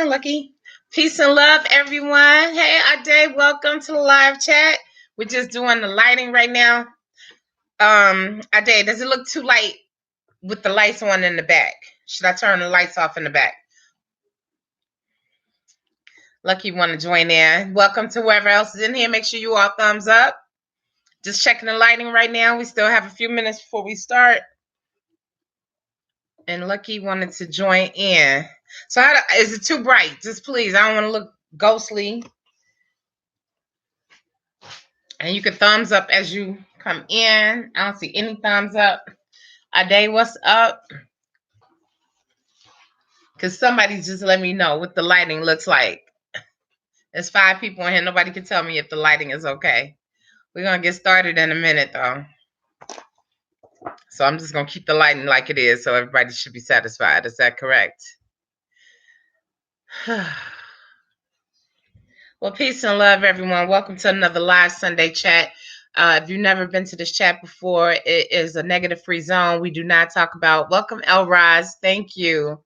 on, Lucky. Peace and love, everyone. Hey, Ade, welcome to the live chat. We're just doing the lighting right now. Ade, does it look too light with the lights on in the back? Should I turn the lights off in the back? Lucky, you want to join in. Welcome to whoever else is in here. Make sure you all thumbs up. Just checking the lighting right now. We still have a few minutes before we start. And Lucky wanted to join in. So is it too bright? Just please, I don't want to look ghostly. And you can thumbs up as you come in. I don't see any thumbs up. Ade, what's up? Because somebody just let me know what the lighting looks like. There's 5 people in here. Nobody can tell me if the lighting is okay. We're going to get started in a minute, though. So I'm just going to keep the lighting like it is, so everybody should be satisfied. Is that correct? Well, peace and love, everyone. Welcome to another live Sunday chat. If you've never been to this chat before, it is a negative-free zone. We do not talk about. Welcome, Elraz. Thank you.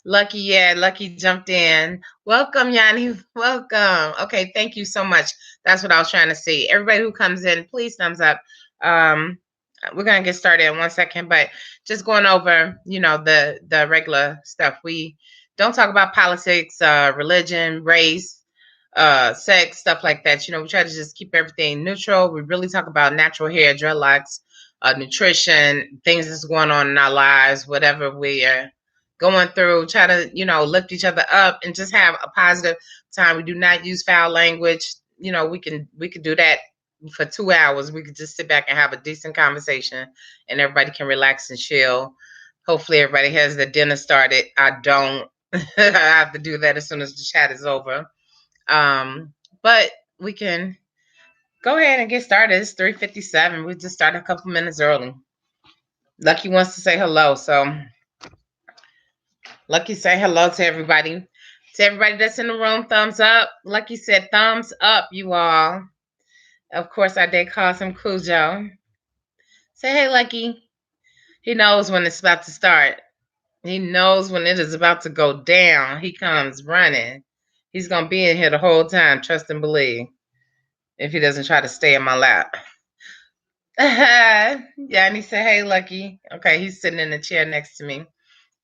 Lucky, yeah, Lucky jumped in. Welcome, Yanni. Welcome. Okay, thank you so much. That's what I was trying to see. Everybody who comes in, please thumbs up. We're gonna get started in 1 second, but just going over, the regular stuff. We don't talk about politics, religion, race, sex, stuff like that. We try to just keep everything neutral. We really talk about natural hair, dreadlocks, nutrition, things that's going on in our lives, whatever we are going through. Try to, lift each other up and just have a positive time. We do not use foul language. We can do that for 2 hours. We could just sit back and have a decent conversation, and everybody can relax and chill. Hopefully, everybody has their dinner started. I don't. I have to do that as soon as the chat is over. But we can go ahead and get started. It's 3:57. We just started a couple minutes early. Lucky wants to say hello, so Lucky say hello to everybody. To everybody that's in the room, thumbs up. Lucky said thumbs up, you all. Of course, I did call him Cujo. Say hey, Lucky. He knows when it's about to start. He knows when it is about to go down. He comes running. He's going to be in here the whole time, trust and believe, if he doesn't try to stay in my lap. Yeah, and he said, hey, Lucky. Okay, he's sitting in the chair next to me.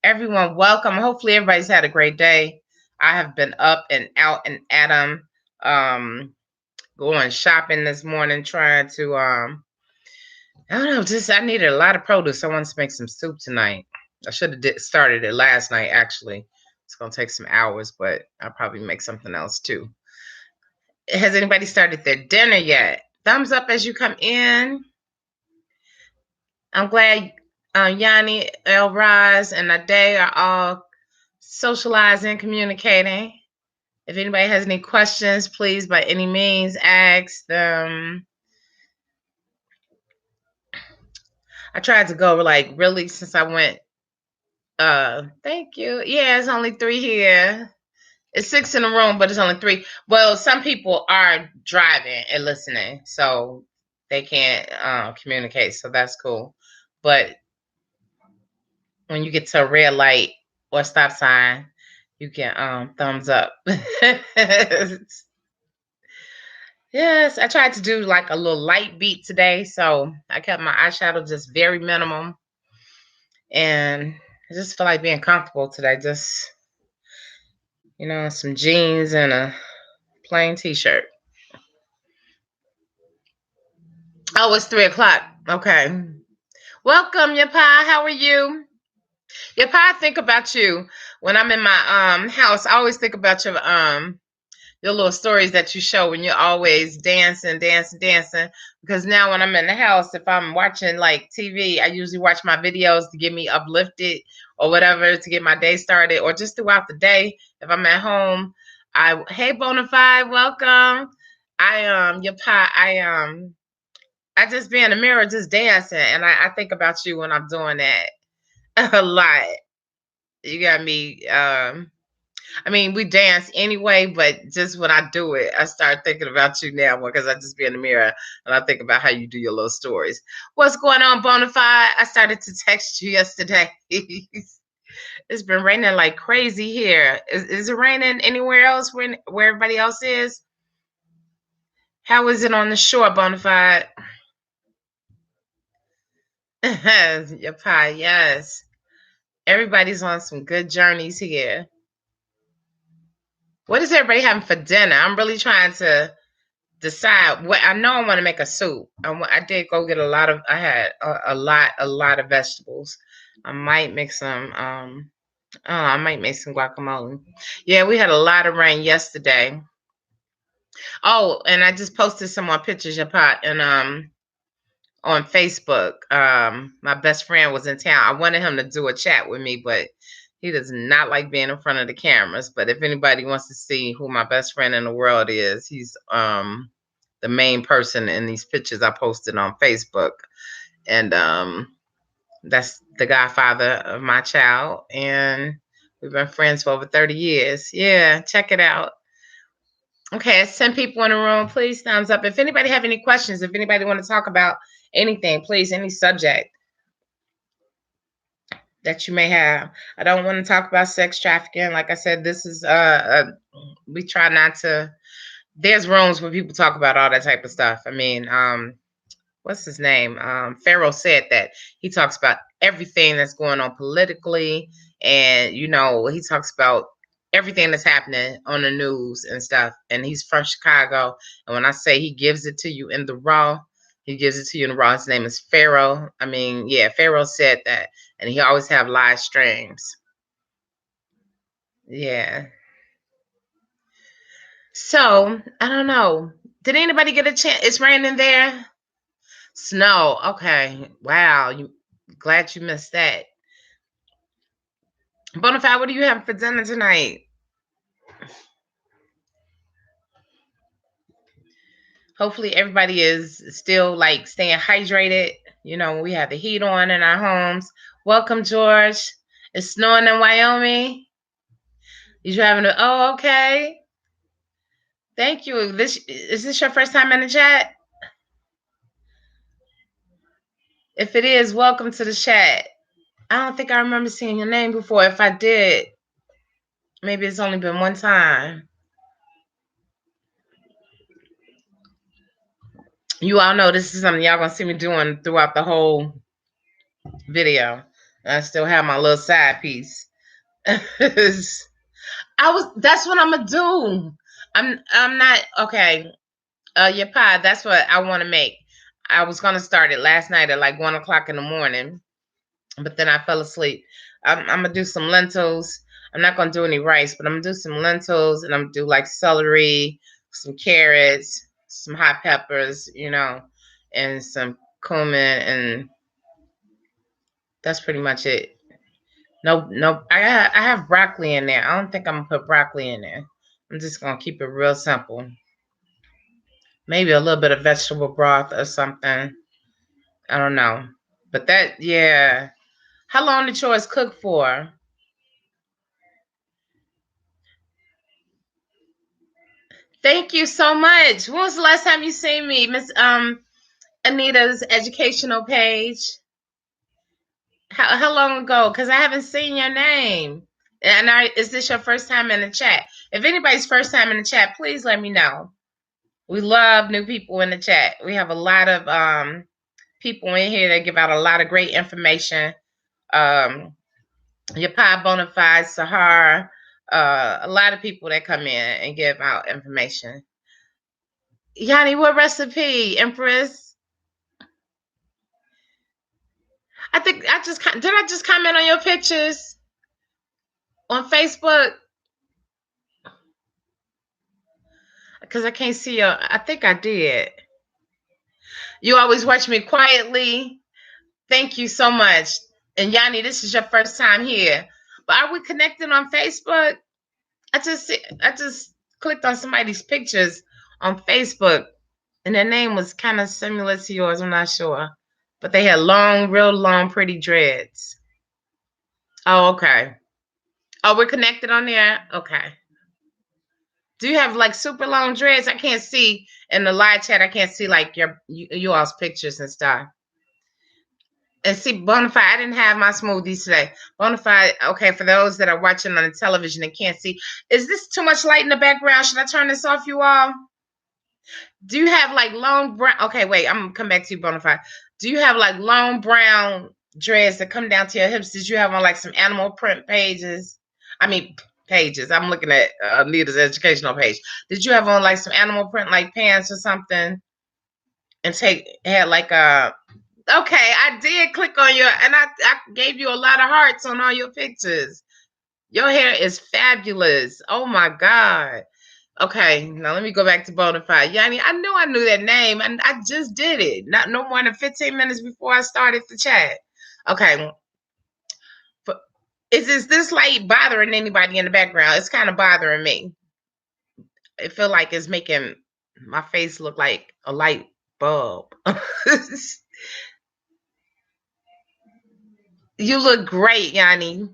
Everyone, welcome. Hopefully everybody's had a great day. I have been up and out and at 'em, going shopping this morning, trying to, I don't know, I needed a lot of produce. I wanted to make some soup tonight. I should have started it last night, actually. It's going to take some hours, but I'll probably make something else too. Has anybody started their dinner yet? Thumbs up as you come in. I'm glad Yanni, Elraz, and Ade are all socializing, communicating. If anybody has any questions, please, by any means, ask them. I tried to go really since I went. Thank you. Yeah, it's only 3 here. It's 6 in the room, but it's only 3. Well, some people are driving and listening, so they can't communicate. So that's cool. But when you get to a red light or stop sign, you can thumbs up. Yes, I tried to do like a little light beat today, so I kept my eyeshadow just very minimum, and I just feel like being comfortable today. Just some jeans and a plain t-shirt. Oh, it's 3:00. Okay. Welcome, Yapa. How are you? Yapa, I think about you when I'm in my house. I always think about your little stories that you show when you're always dancing. Because now when I'm in the house, if I'm watching like TV, I usually watch my videos to get me uplifted or whatever, to get my day started, or just throughout the day. If I'm at home, hey Bonafide, welcome. I just be in the mirror just dancing, and I think about you when I'm doing that a lot. You got me. We dance anyway, but just when I do it, I start thinking about you now because I just be in the mirror and I think about how you do your little stories. What's going on, Bonafide? I started to text you yesterday. It's been raining like crazy here. Is it raining anywhere else where everybody else is? How is it on the shore, Bonafide? Your pie, yes. Everybody's on some good journeys here. What is everybody having for dinner? I'm really trying to decide. What I know, I want to make a soup. I did go get a lot of. I had a lot of vegetables. I might make some. I might make some guacamole. Yeah, we had a lot of rain yesterday. Oh, and I just posted some more pictures of pot and on Facebook. My best friend was in town. I wanted him to do a chat with me, but he does not like being in front of the cameras. But if anybody wants to see who my best friend in the world is, he's the main person in these pictures I posted on Facebook. And that's the godfather of my child. And we've been friends for over 30 years. Yeah, check it out. Okay, it's 10 people in the room. Please thumbs up. If anybody have any questions, if anybody want to talk about anything, please, any subject that you may have. I don't want to talk about sex trafficking. Like I said, this is we try not to. There's rooms where people talk about all that type of stuff. I mean, what's his name? Pharaoh said that he talks about everything that's going on politically, and he talks about everything that's happening on the news and stuff. And he's from Chicago, and when I say he gives it to you in the raw, he gives it to you in the raw. His name is Pharaoh. I mean, yeah, Pharaoh said that, and he always have live streams. Yeah. So I don't know. Did anybody get a chance? It's raining there. Snow. Okay. Wow. Glad you missed that. Bonafide, what do you have for dinner tonight? Hopefully everybody is still like staying hydrated. We have the heat on in our homes. Welcome, George. It's snowing in Wyoming. You having a okay. Thank you. Is this your first time in the chat? If it is, welcome to the chat. I don't think I remember seeing your name before. If I did, maybe it's only been one time. You all know this is something y'all gonna see me doing throughout the whole video. I still have my little side piece. That's what I'm gonna do. I'm not okay. Your pie, that's what I want to make. I was gonna start it last night at like 1 o'clock in the morning, but then I fell asleep. I'm gonna do some lentils. I'm not gonna do any rice, but I'm gonna do some lentils, and I'm gonna do like celery, some carrots, some hot peppers, and some cumin, and that's pretty much it. No, no, I have broccoli in there. I don't think I'm gonna put broccoli in there. I'm just gonna keep it real simple. Maybe a little bit of vegetable broth or something. I don't know. But yeah. How long did yours cook for? Thank you so much. When was the last time you seen me, Miss Anita's educational page? How long ago? Because I haven't seen your name. And is this your first time in the chat? If anybody's first time in the chat, please let me know. We love new people in the chat. We have a lot of people in here that give out a lot of great information. Your pie Bonafide, Sahara, a lot of people that come in and give out information. Yanni, what recipe, Empress? I think I just comment on your pictures on Facebook? Because I can't see your. I think I did. You always watch me quietly. Thank you so much. And Yanni, this is your first time here. But are we connected on Facebook? I just clicked on somebody's pictures on Facebook, and their name was kind of similar to yours. I'm not sure, but they had real long, pretty dreads. Oh, okay. Oh, we're connected on there. Okay. Do you have like super long dreads? I can't see in the live chat. I can't see like you all's pictures and stuff. And see, Bonafide, I didn't have my smoothies today. Bonafide, okay, for those that are watching on the television and can't see, is this too much light in the background? Should I turn this off, you all? Do you have like long brown? Okay, wait, I'm gonna come back to you, Bonafide. Do you have like long brown dreads that come down to your hips? Did you have on like some animal print pages? I mean, pages. I'm looking at Anita's educational page. Did you have on like some animal print like pants or something? And had like a okay, I did click on your and I gave you a lot of hearts on all your pictures. Your hair is fabulous. Oh my God. Okay, now let me go back to Bonafide. Yanni, I knew that name, and I just did it. Not no more than 15 minutes before I started the chat. Okay. Is this light bothering anybody in the background? It's kind of bothering me. It feel like it's making my face look like a light bulb. You look great, Yanni.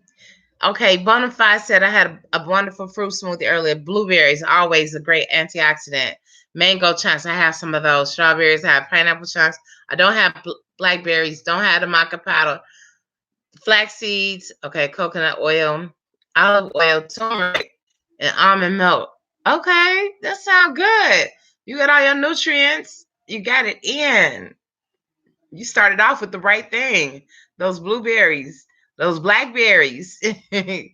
Okay, Bonafide said I had a wonderful fruit smoothie earlier. Blueberries, always a great antioxidant. Mango chunks, I have some of those. Strawberries, I have pineapple chunks. I don't have blackberries, don't have the maca powder. Flax seeds, okay, coconut oil, olive oil, turmeric, and almond milk. Okay, that sounds good. You got all your nutrients. You got it in. You started off with the right thing. Those blueberries, those blackberries. And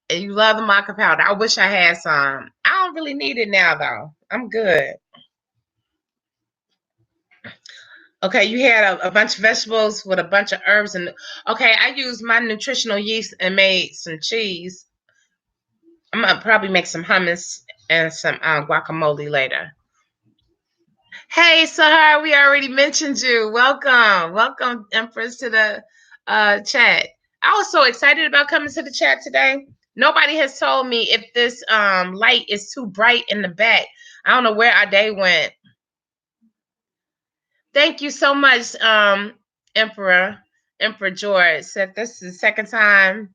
you love the maca powder. I wish I had some. I don't really need it now, though. I'm good. Okay, you had a bunch of vegetables with a bunch of herbs. And okay, I used my nutritional yeast and made some cheese. I'm going to probably make some hummus and some guacamole later. Hey, Sahar, we already mentioned you. Welcome. Welcome, Empress, to the chat. I was so excited about coming to the chat today. Nobody has told me if this light is too bright in the back. I don't know where our day went. Thank you so much, Emperor George. Said this is the second time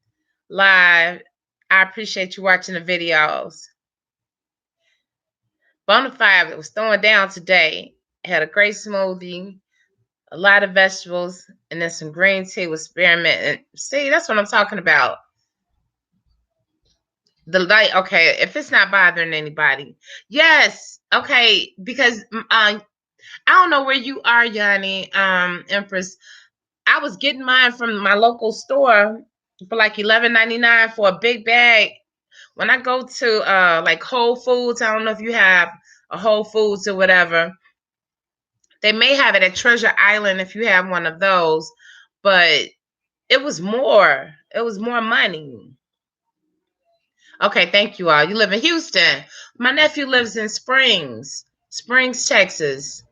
live. I appreciate you watching the videos. Bonafide was throwing down today. Had a great smoothie, a lot of vegetables, and then some green tea with spearmint. And see, that's what I'm talking about. The light, okay, if it's not bothering anybody. Yes, okay, because I don't know where you are, Yanni, Empress. I was getting mine from my local store for like $11.99 for a big bag. When I go to like Whole Foods, I don't know if you have a Whole Foods or whatever. They may have it at Treasure Island if you have one of those, but it was more. It was more money. Okay, thank you all. You live in Houston. My nephew lives in Springs, Texas.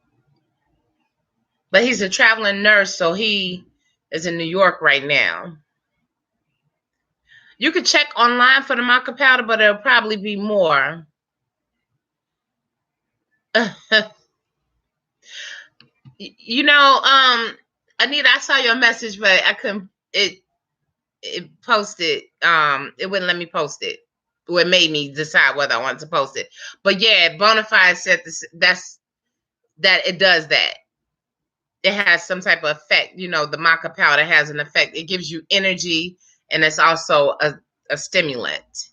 But he's a traveling nurse, so he is in New York right now. You could check online for the maca powder, but it'll probably be more. You know, Anita, I saw your message, but I couldn't. It posted. It wouldn't let me post it. It made me decide whether I wanted to post it. But yeah, Bonafide said this. That it does that. It has some type of effect. You know, the maca powder has an effect. It gives you energy, and it's also a stimulant.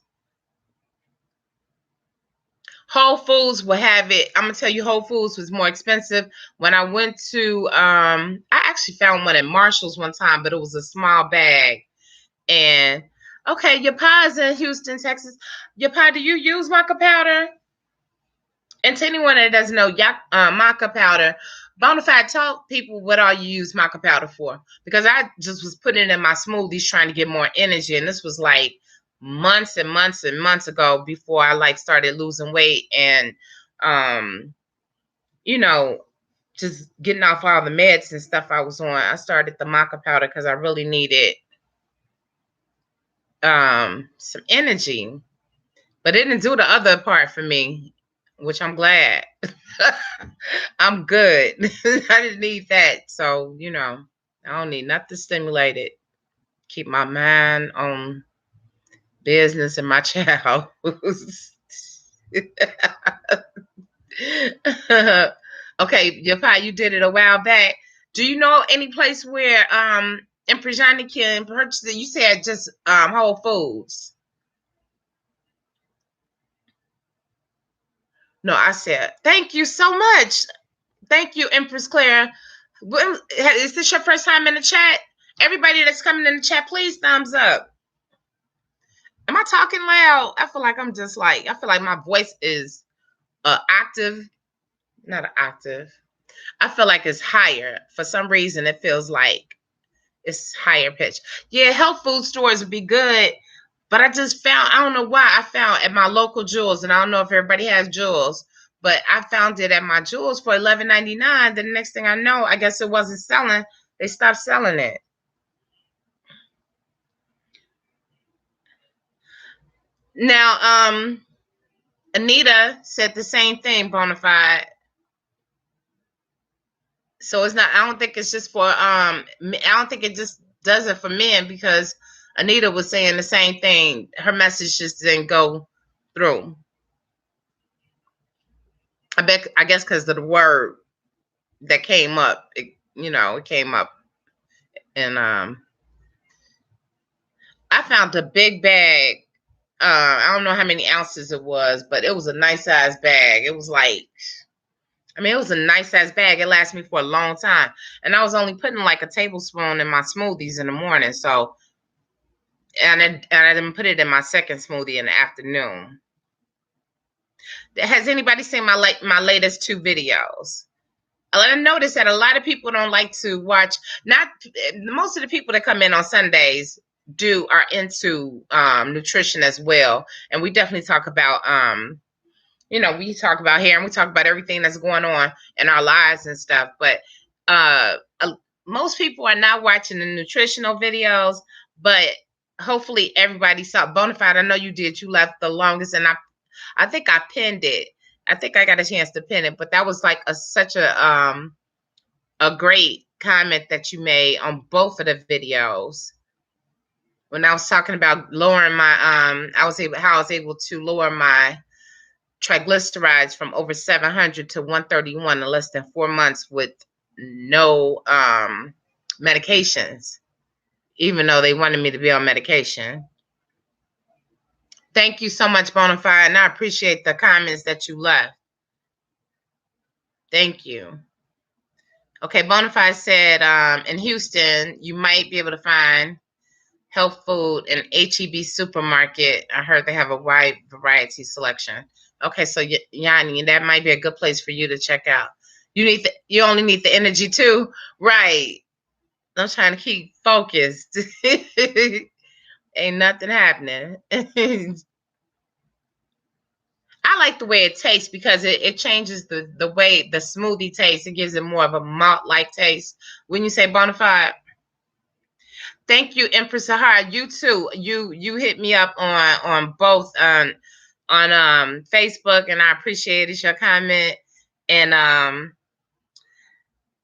Whole Foods will have it. I'm gonna tell you, Whole Foods was more expensive. When I went to, I actually found one at Marshall's one time, but it was a small bag. And okay, your pa's in Houston, Texas. Your pa, do you use maca powder? And to anyone that doesn't know, maca powder, Bonafide, tell people what all you use maca powder for. Because I just was putting it in my smoothies trying to get more energy, and this was like months and months and months ago before I like started losing weight and you know, just getting off all the meds and stuff I was on. I started the maca powder because I really needed some energy. But it didn't do the other part for me, which I'm glad. I'm good. I didn't need that. So, you know, I don't need nothing stimulated. Keep my mind on business and my child. Okay, your pa, you did it a while back. Do you know any place where in Prajani can purchase it? You said just Whole Foods. No, I said thank you so much. Thank you, Empress Claire. Is this your first time in the chat? Everybody that's coming in the chat, please thumbs up. Am I talking loud? I feel like I feel like my voice is octave, not an octave. I feel like it's higher. For some reason, it feels like it's higher pitch. Yeah, health food stores would be good, but I just found, I don't know why, I found at my local Jewels, and I don't know if everybody has Jewels, but I found it at my Jewels for $11.99. The next thing I know, I guess it wasn't selling. They stopped selling it. Now, Anita said the same thing, Bonafide. So it's not, I don't think it's just for I don't think it just does it for men, because Anita was saying the same thing. Her message just didn't go through. I guess because of the word that came up. It came up, and I found a big bag. I don't know how many ounces it was, but it was a nice size bag. It was like, it was a nice size bag. It lasted me for a long time, and I was only putting like a tablespoon in my smoothies in the morning. So, and I didn't put it in my second smoothie in the afternoon. Has anybody seen my latest 2 videos? I noticed that a lot of people don't like to watch. Not most of the people that come in on Sundays are into nutrition as well, and we definitely talk about we talk about hair, and we talk about everything that's going on in our lives and stuff. But uh, most people are not watching the nutritional videos. But hopefully everybody saw Bonafide. I know you did. You left the longest, and I think I pinned it. I think I got a chance to pin it, but that was like such a great comment that you made on both of the videos. When I was talking about lowering my how I was able to lower my triglycerides from over 700 to 131 in less than 4 months with no medications, even though they wanted me to be on medication. Thank you so much, Bonafide, and I appreciate the comments that you left. Thank you. Okay, Bonafide said in Houston, you might be able to find health food in HEB supermarket. I heard they have a wide variety selection. Okay, so Yanni, that might be a good place for you to check out. You only need the energy too, right? I'm trying to keep focused. Ain't nothing happening. I like the way it tastes because it changes the way the smoothie tastes. It gives it more of a malt-like taste. When you say Bonafide, thank you, Empress Sahara. You too. You hit me up on both on Facebook, and I appreciated your comment, and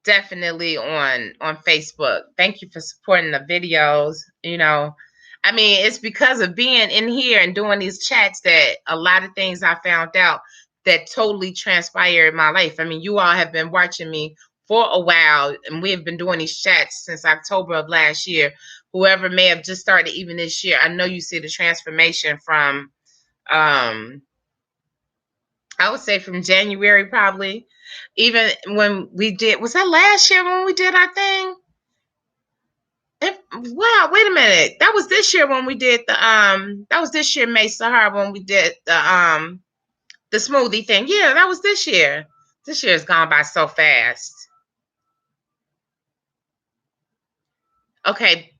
definitely on Facebook. Thank you for supporting the videos. It's because of being in here and doing these chats that a lot of things I found out that totally transpired in my life. You all have been watching me for a while, and we have been doing these chats since October of last year. Whoever may have just started even this year, I know you see the transformation from I would say from January, probably. Even when we did, was that last year when we did our thing? Wow, wait a minute. That was this year when we did that was this year, May Sahara, when we did the smoothie thing. Yeah, that was this year. This year has gone by so fast. Okay,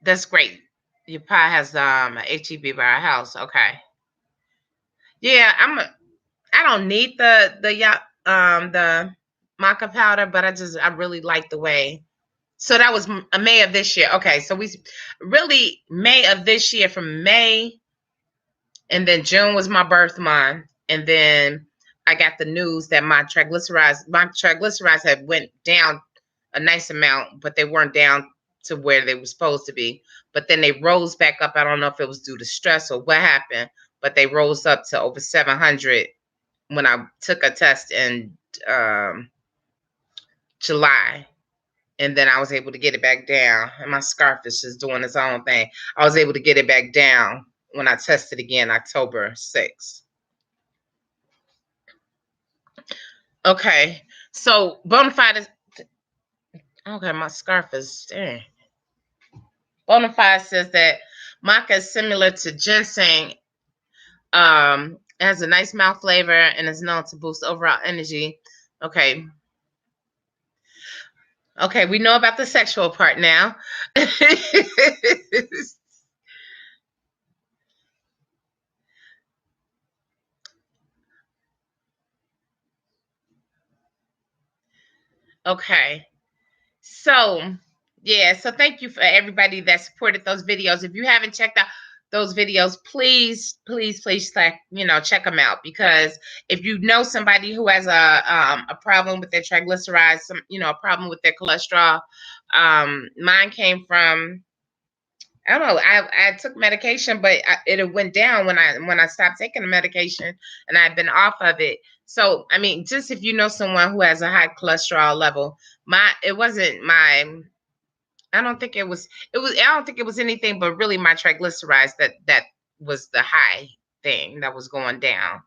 that's great. Your pie has a HEB by our house. Okay. Yeah, I don't need the maca powder, but I really like the way. So that was May of this year. Okay, so we really May of this year, from May, and then June was my birth month, and then I got the news that my triglycerides had went down a nice amount, but they weren't down to where they were supposed to be. But then they rose back up. I don't know if it was due to stress or what happened, but they rose up to over 700 when I took a test in July. and then I was able to get it back down. And my scarf is just doing its own thing. I was able to get it back down when I tested again October 6th. Okay, so Bonafide is okay. My scarf is dang. Bonafide says that maca is similar to ginseng. It has a nice mouth flavor and is known to boost overall energy. Okay. Okay, we know about the sexual part now. Okay. So, yeah, so thank you for everybody that supported those videos. If you haven't checked out those videos, please, please, please, check them out, because if you know somebody who has a problem with their triglycerides, a problem with their cholesterol, mine came from, I don't know. I took medication, but it went down when I stopped taking the medication, and I've been off of it. So, I mean, just if you know someone who has a high cholesterol level, it wasn't my. I don't think it was. It was. I don't think it was anything but really my triglycerides that was the high thing that was going down.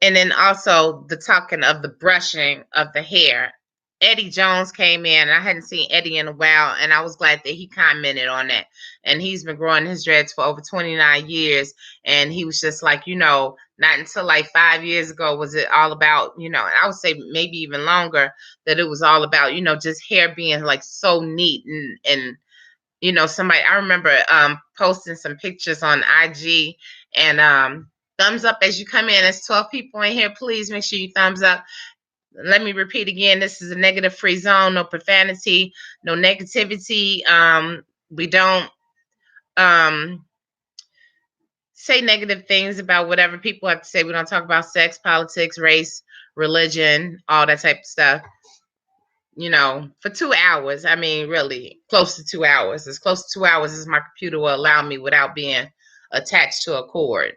And then also the talking of the brushing of the hair. Eddie Jones came in, and I hadn't seen Eddie in a while, and I was glad that he commented on that. And he's been growing his dreads for over 29 years, and he was just like, not until like 5 years ago was it all about, and I would say maybe even longer, that it was all about, just hair being like so neat and somebody, I remember posting some pictures on IG, and thumbs up as you come in. There's 12 people in here. Please make sure you thumbs up. Let me repeat again. This is a negative-free zone. No profanity, no negativity. We don't say negative things about whatever people have to say. We don't talk about sex, politics, race, religion, all that type of stuff. For 2 hours. I mean, really close to 2 hours. As close to 2 hours as my computer will allow me without being attached to a cord.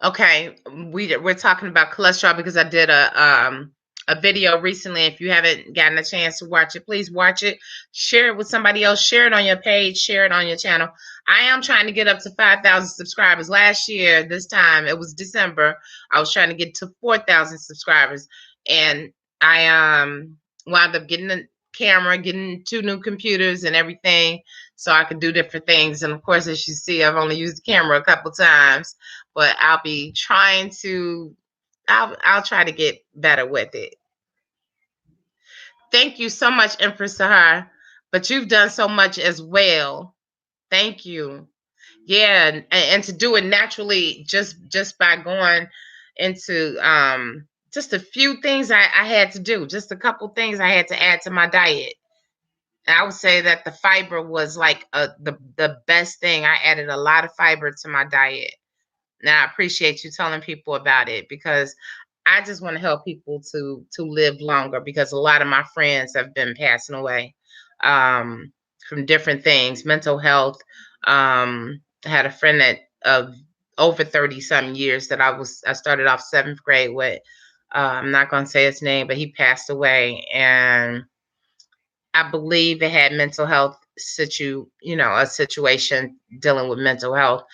Okay, we're talking about cholesterol because I did a video recently. If you haven't gotten a chance to watch it, please watch it. Share it with somebody else. Share it on your page. Share it on your channel. I am trying to get up to 5,000 subscribers. Last year, this time, it was December, I was trying to get to 4,000 subscribers, and I wound up getting a camera, getting 2 new computers and everything, so I could do different things. And of course, as you see, I've only used the camera a couple times, but I'll be trying to. I'll try to get better with it. Thank you so much, Empress Sahar. But you've done so much as well. Thank you. Yeah, and to do it naturally, just by going into just a few things I had to do, just a couple things I had to add to my diet. And I would say that the fiber was like the best thing. I added a lot of fiber to my diet. Now I appreciate you telling people about it, because I just want to help people to live longer, because a lot of my friends have been passing away from different things, mental health. I had a friend that of over 30 some years that I started off 7th grade with. I'm not going to say his name, but he passed away, and I believe it had mental health a situation dealing with mental health.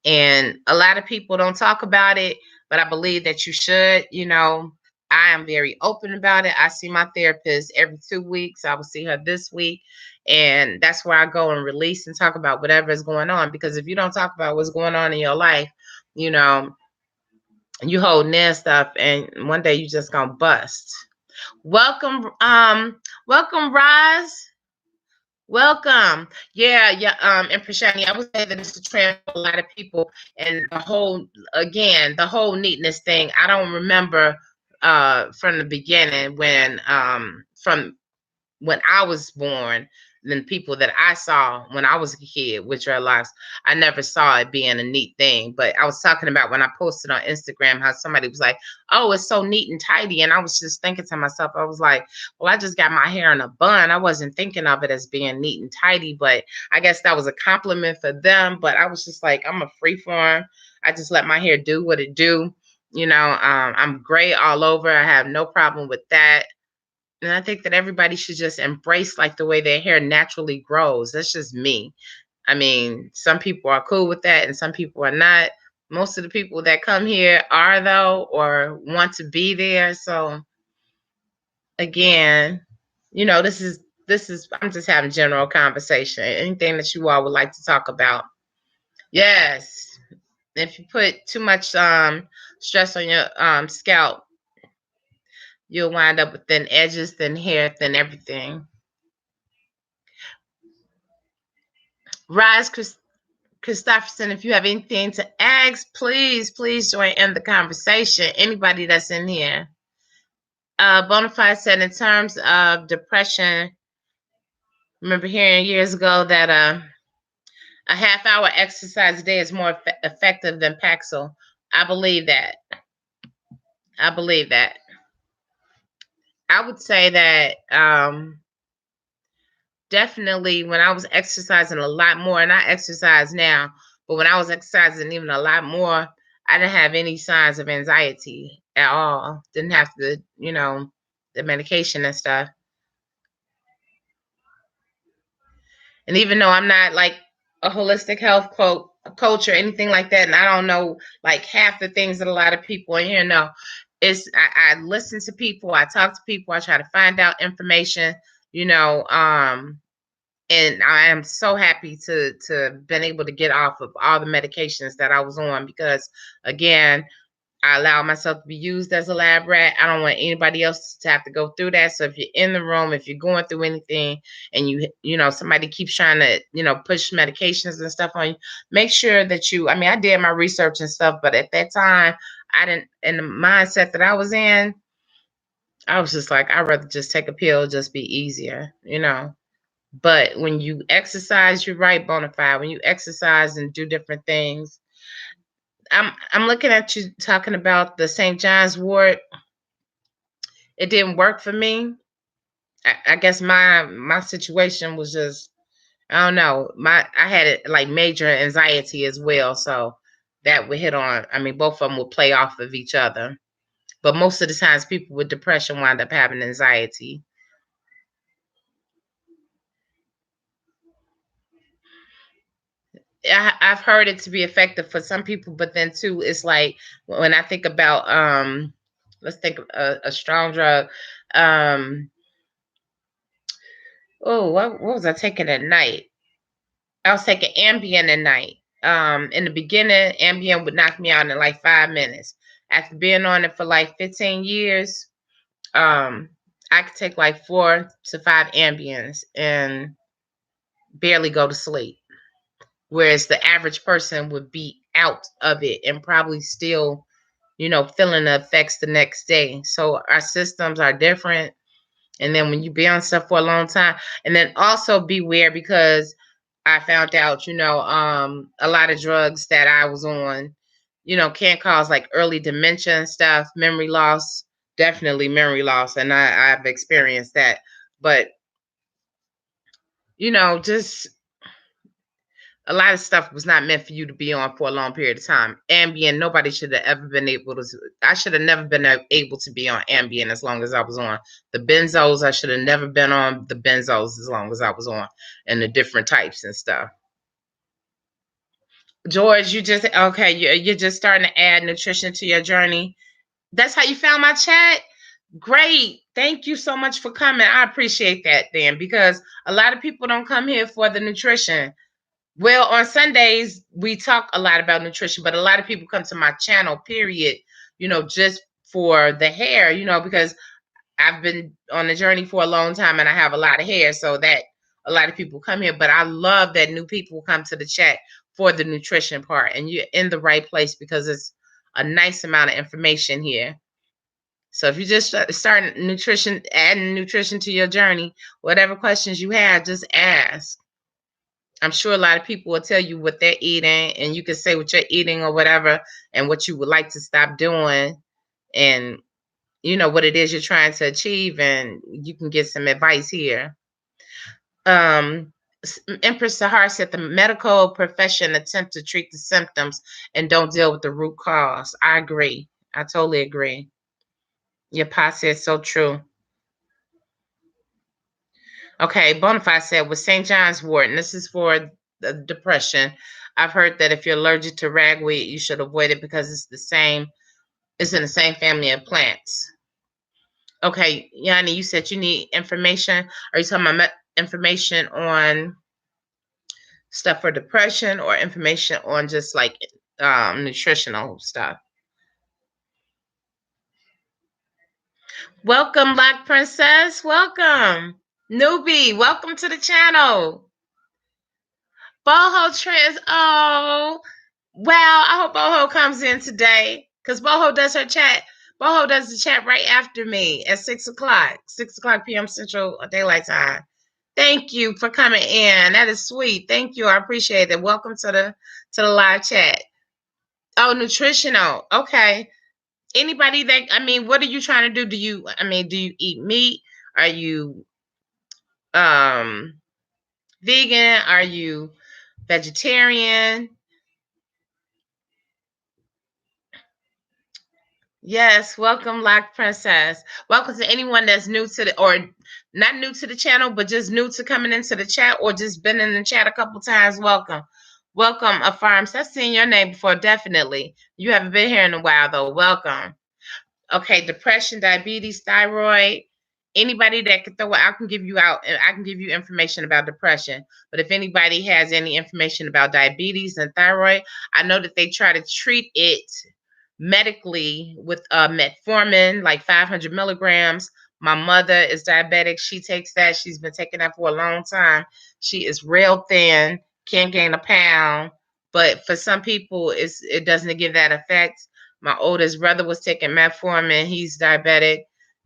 And a lot of people don't talk about it, but I believe that you should. I am very open about it. I see my therapist every 2 weeks. I will see her this week. And that's where I go and release and talk about whatever is going on. Because if you don't talk about what's going on in your life, you holding in stuff, and one day you just gonna bust. Welcome, Roz. Welcome. Yeah, yeah. And Prashani, I would say that it's a trend for a lot of people. And the whole neatness thing, I don't remember from the beginning, from when I was born, than people that I saw when I was a kid with dreadlocks. I never saw it being a neat thing. But I was talking about when I posted on Instagram how somebody was like, "Oh, it's so neat and tidy," and I was just thinking to myself, I was like, "Well, I just got my hair in a bun." I wasn't thinking of it as being neat and tidy, but I guess that was a compliment for them. But I was just like, I'm a freeform. I just let my hair do what it do. I'm gray all over. I have no problem with that. And I think that everybody should just embrace like the way their hair naturally grows. That's just me. I mean, some people are cool with that and some people are not. Most of the people that come here are though, or want to be there. So again, this is I'm just having general conversation. Anything that you all would like to talk about. Yes. If you put too much stress on your scalp, you'll wind up with thin edges, thin hair, thin everything. Rise Christopherson, if you have anything to ask, please join in the conversation. Anybody that's in here. Bonafide said, in terms of depression, remember hearing years ago that a half-hour exercise a day is more effective than Paxil. I believe that. I believe that. I would say that definitely when I was exercising a lot more, and I exercise now, but when I was exercising even a lot more, I didn't have any signs of anxiety at all. Didn't have the medication and stuff. And even though I'm not like a holistic health coach or anything like that, and I don't know like half the things that a lot of people in here know, I listen to people, I talk to people, I try to find out information, and I am so happy to been able to get off of all the medications that I was on because again, I allow myself to be used as a lab rat. I don't want anybody else to have to go through that. So if you're in the room, if you're going through anything and somebody keeps trying to, push medications and stuff on you, make sure that I did my research and stuff, but at that time, I didn't, in the mindset that I was in, I was just like, I'd rather just take a pill, just be easier, But when you exercise, you're right, Bonafide. When you exercise and do different things, I'm looking at you talking about the St. John's wort. It didn't work for me. I guess my situation was just, I don't know. I had like major anxiety as well, so that would hit on. I mean, both of them would play off of each other. But most of the times, people with depression wind up having anxiety. I've heard it to be effective for some people, but then too, it's like when I think about let's think of a strong drug. What was I taking at night? I was taking Ambien at night. In the beginning, Ambien would knock me out in like 5 minutes. After being on it for like 15 years, I could take like 4 to 5 Ambiens and barely go to sleep. Whereas the average person would be out of it and probably still, feeling the effects the next day. So our systems are different. And then when you be on stuff for a long time, and then also beware because I found out, a lot of drugs that I was on, can cause like early dementia and stuff, memory loss, definitely memory loss. And I've experienced that. But, just a lot of stuff was not meant for you to be on for a long period of time. Ambien, nobody should have ever been able to. I should have never been able to be on Ambien as long as I was on the benzos. I should have never been on the benzos as long as I was on, and the different types and stuff. George, you're just starting to add nutrition to your journey. That's how you found my chat. Great. Thank you so much for coming. I appreciate that, Dan, because a lot of people don't come here for the nutrition. Well, on Sundays, we talk a lot about nutrition, but a lot of people come to my channel, period, just for the hair, because I've been on the journey for a long time and I have a lot of hair, so that a lot of people come here. But I love that new people come to the chat for the nutrition part, and you're in the right place because it's a nice amount of information here. So if you just start nutrition, adding nutrition to your journey, whatever questions you have, just ask. I'm sure a lot of people will tell you what they're eating, and you can say what you're eating or whatever, and what you would like to stop doing, and what it is you're trying to achieve, and you can get some advice here. Empress Sahar said the medical profession attempt to treat the symptoms and don't deal with the root cause. I agree. I totally agree. Your pa said so true. Okay, Bonafide said with St. John's wort, and this is for the depression. I've heard that if you're allergic to ragweed, you should avoid it because it's in the same family of plants. Okay, Yanni, you said you need information. Are you talking about information on stuff for depression or information on just like nutritional stuff? Welcome, Black Princess. Welcome. Newbie, welcome to the channel. Boho Trends. Oh, well, I hope Boho comes in today because Boho does her chat. Boho does the chat right after me at 6 o'clock, 6 o'clock p.m. Central Daylight Time. Thank you for coming in. That is sweet. Thank you. I appreciate it. Welcome to the live chat. Oh, nutritional. Okay. Anybody what are you trying to do? Do you eat meat? Are you vegan? Are you vegetarian? Yes, welcome, Black Princess. Welcome to anyone that's new to or not new to the channel, but just new to coming into the chat or just been in the chat a couple times. Welcome. Welcome, Farms. I've seen your name before, definitely. You haven't been here in a while, though. Welcome. Okay, depression, diabetes, thyroid. Anybody that can throw it, I can give you information about depression. But if anybody has any information about diabetes and thyroid, I know that they try to treat it medically with metformin, like 500 milligrams. My mother is diabetic. She takes that. She's been taking that for a long time. She is real thin, can't gain a pound. But for some people, it doesn't give that effect. My oldest brother was taking metformin. He's diabetic.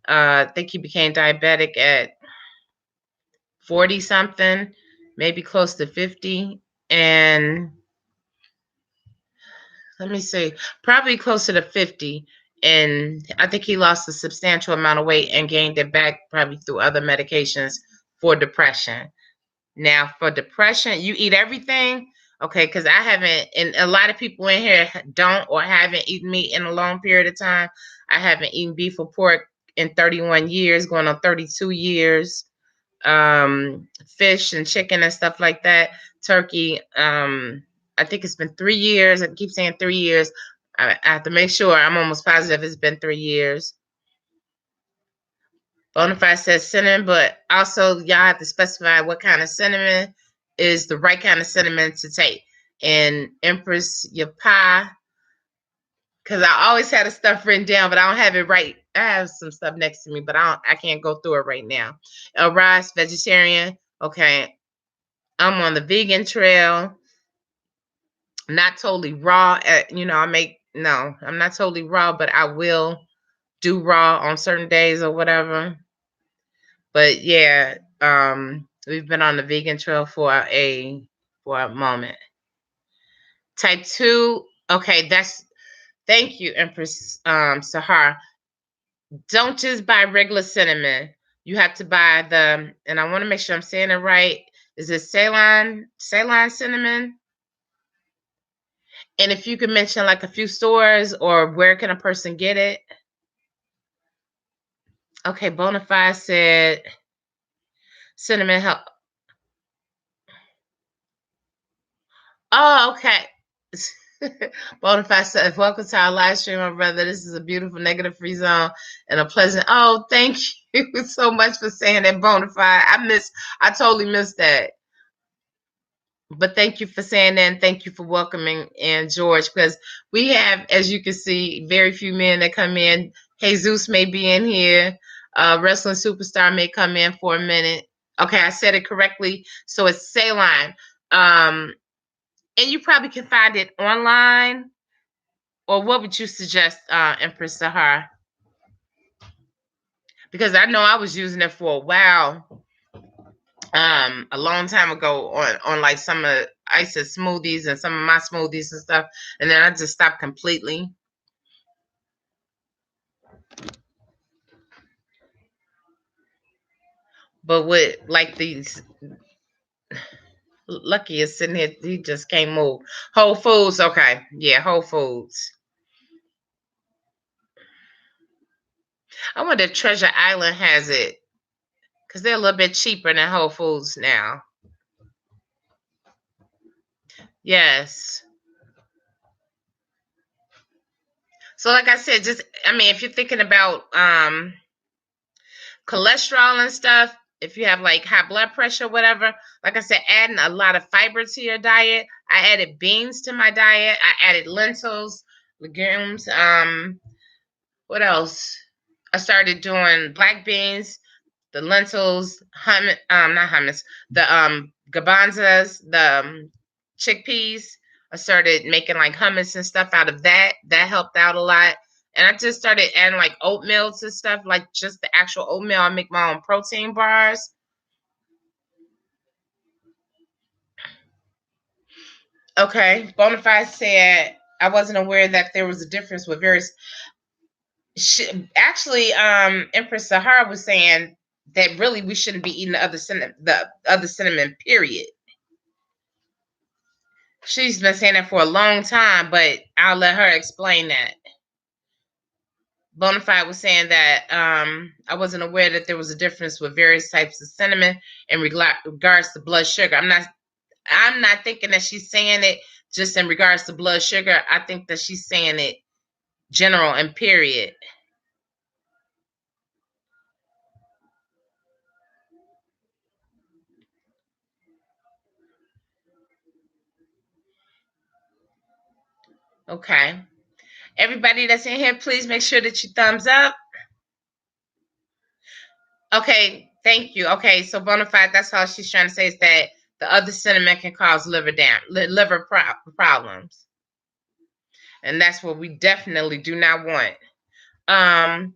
I think he became diabetic at 40 something, maybe close to 50. And let me see, probably closer to 50. And I think he lost a substantial amount of weight and gained it back probably through other medications for depression. Now, for depression, you eat everything. Okay, because I haven't, and a lot of people in here don't or haven't eaten meat in a long period of time. I haven't eaten beef or pork in 31 years, going on 32 years. Fish and chicken and stuff like that. Turkey. I think it's been 3 years. I keep saying 3 years. I have to make sure. I'm almost positive it's been 3 years. Bonafide says cinnamon, but also y'all have to specify what kind of cinnamon is the right kind of cinnamon to take. And Empress, your pie, because I always had the stuff written down, but I don't have it right. I have some stuff next to me, but I can't go through it right now. Rice, vegetarian. Okay, I'm on the vegan trail. Not totally raw. I'm not totally raw, but I will do raw on certain days or whatever. But yeah, we've been on the vegan trail for a moment. Type 2, okay, thank you, Empress Sahar. Don't just buy regular cinnamon. You have to buy and I want to make sure I'm saying it right. Is it Ceylon cinnamon? And if you could mention like a few stores or where can a person get it? Okay, Bonafide said cinnamon help. Oh, okay. Bonafide said, welcome to our live stream, my brother. This is a beautiful negative-free zone and a pleasant. Oh, thank you so much for saying that, Bonafide. I totally missed that. But thank you for saying that, and thank you for welcoming in George, because we have, as you can see, very few men that come in. Jesus may be in here. Wrestling Superstar may come in for a minute. Okay, I said it correctly. So it's Ceylon. And you probably can find it online. Or what would you suggest, Empress Sahar? because I know I was using it for a while, a long time ago on like some of Ice's smoothies and some of my smoothies and stuff, and then I just stopped completely. But with like these, Lucky is sitting here, he just can't move. Whole Foods, okay, yeah, Whole Foods. I wonder if Treasure Island has it, because they're a little bit cheaper than Whole Foods now. Yes. So like I said, just I mean, if you're thinking about cholesterol and stuff, if you have like high blood pressure, whatever, like I said, adding a lot of fiber to your diet. I added beans to my diet. I added lentils, legumes. What else? I started doing black beans, the lentils, hummus, not hummus, the garbanzos, the chickpeas. I started making like hummus and stuff out of that. That helped out a lot. And I just started adding like oatmeal to stuff, like just the actual oatmeal. I make my own protein bars. Okay. Bonafide said I wasn't aware that there was a difference with various. Actually, Empress Sahara was saying that really we shouldn't be eating the other cinnamon. Period. She's been saying that for a long time, but I'll let her explain that. Bonafide was saying that I wasn't aware that there was a difference with various types of cinnamon in regards to blood sugar. I'm not thinking that she's saying it just in regards to blood sugar. I think that she's saying it general and period. Okay. Everybody that's in here, please make sure that you thumbs up. Okay, thank you. Okay, so Bonafide, that's all she's trying to say is that the other cinnamon can cause liver problems, and that's what we definitely do not want. Um,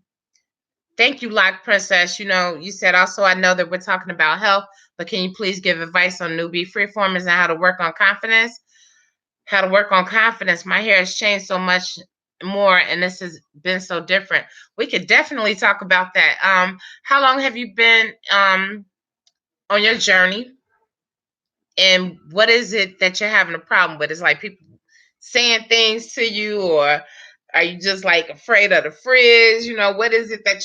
Thank you, Lock Princess. You said also I know that we're talking about health, but can you please give advice on newbie freeformers and how to work on confidence? How to work on confidence. My hair has changed so much more, and this has been so different. We could definitely talk about that. How long have you been on your journey, and what is it that you're having a problem with? It's like people saying things to you, or are you just like afraid of the frizz? What is it that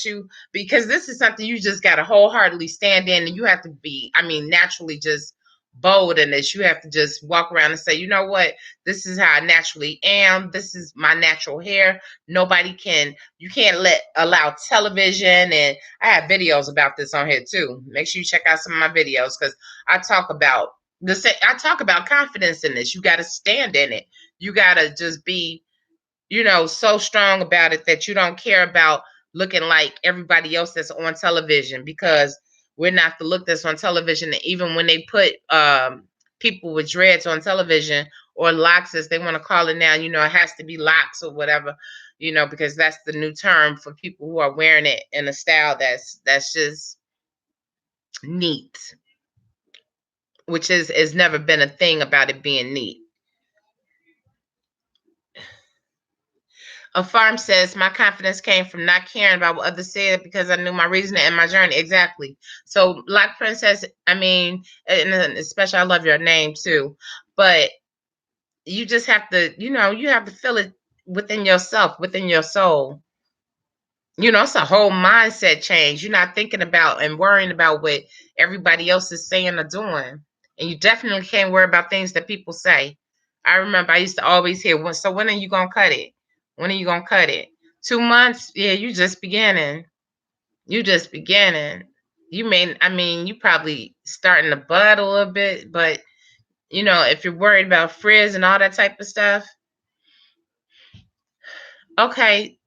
because this is something you just got to wholeheartedly stand in, and you have to be, I mean, naturally just bold in this. You have to just walk around and say, you know what, this is how I naturally am. This is my natural hair. You can't allow television. And I have videos about this on here too. Make sure you check out some of my videos, because I talk about I talk about confidence in this. You got to stand in it. You got to just be, so strong about it that you don't care about looking like everybody else that's on television, because we're not the look that's on television. And even when they put people with dreads on television, or locks, as they want to call it now, it has to be locks or whatever, because that's the new term for people who are wearing it in a style that's just neat, which has never been a thing about it being neat. A farm says my confidence came from not caring about what others said, because I knew my reasoning and my journey. Exactly. So, Black Princess, I mean, and especially I love your name too, but you just have to, you have to feel it within yourself, within your soul. It's a whole mindset change. You're not thinking about and worrying about what everybody else is saying or doing. And you definitely can't worry about things that people say. I remember I used to always hear, so when are you going to cut it? When are you going to cut it? 2 months? Yeah, you just beginning. You just beginning. You probably starting to bud a little bit, but if you're worried about frizz and all that type of stuff. Okay,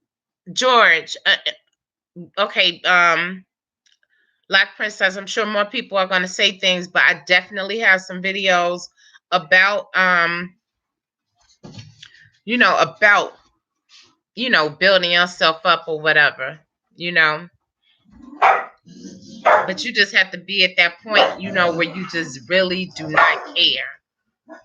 George. Okay, Black Princess, I'm sure more people are going to say things, but I definitely have some videos about, about, building yourself up or whatever, you know. But you just have to be at that point, where you just really do not care.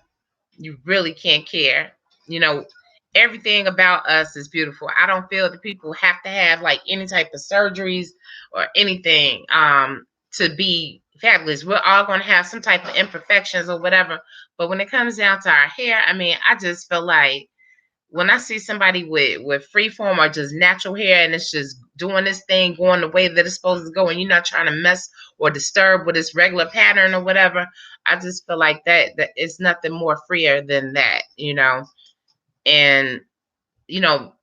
You really can't care. You know, everything about us is beautiful. I don't feel that people have to have like any type of surgeries or anything to be fabulous. We're all going to have some type of imperfections or whatever. But when it comes down to our hair, I mean, I just feel like when I see somebody with freeform or just natural hair and it's just doing this thing, going the way that it's supposed to go, and you're not trying to mess or disturb with its regular pattern or whatever, I just feel like that it's nothing more freer than that. And you know,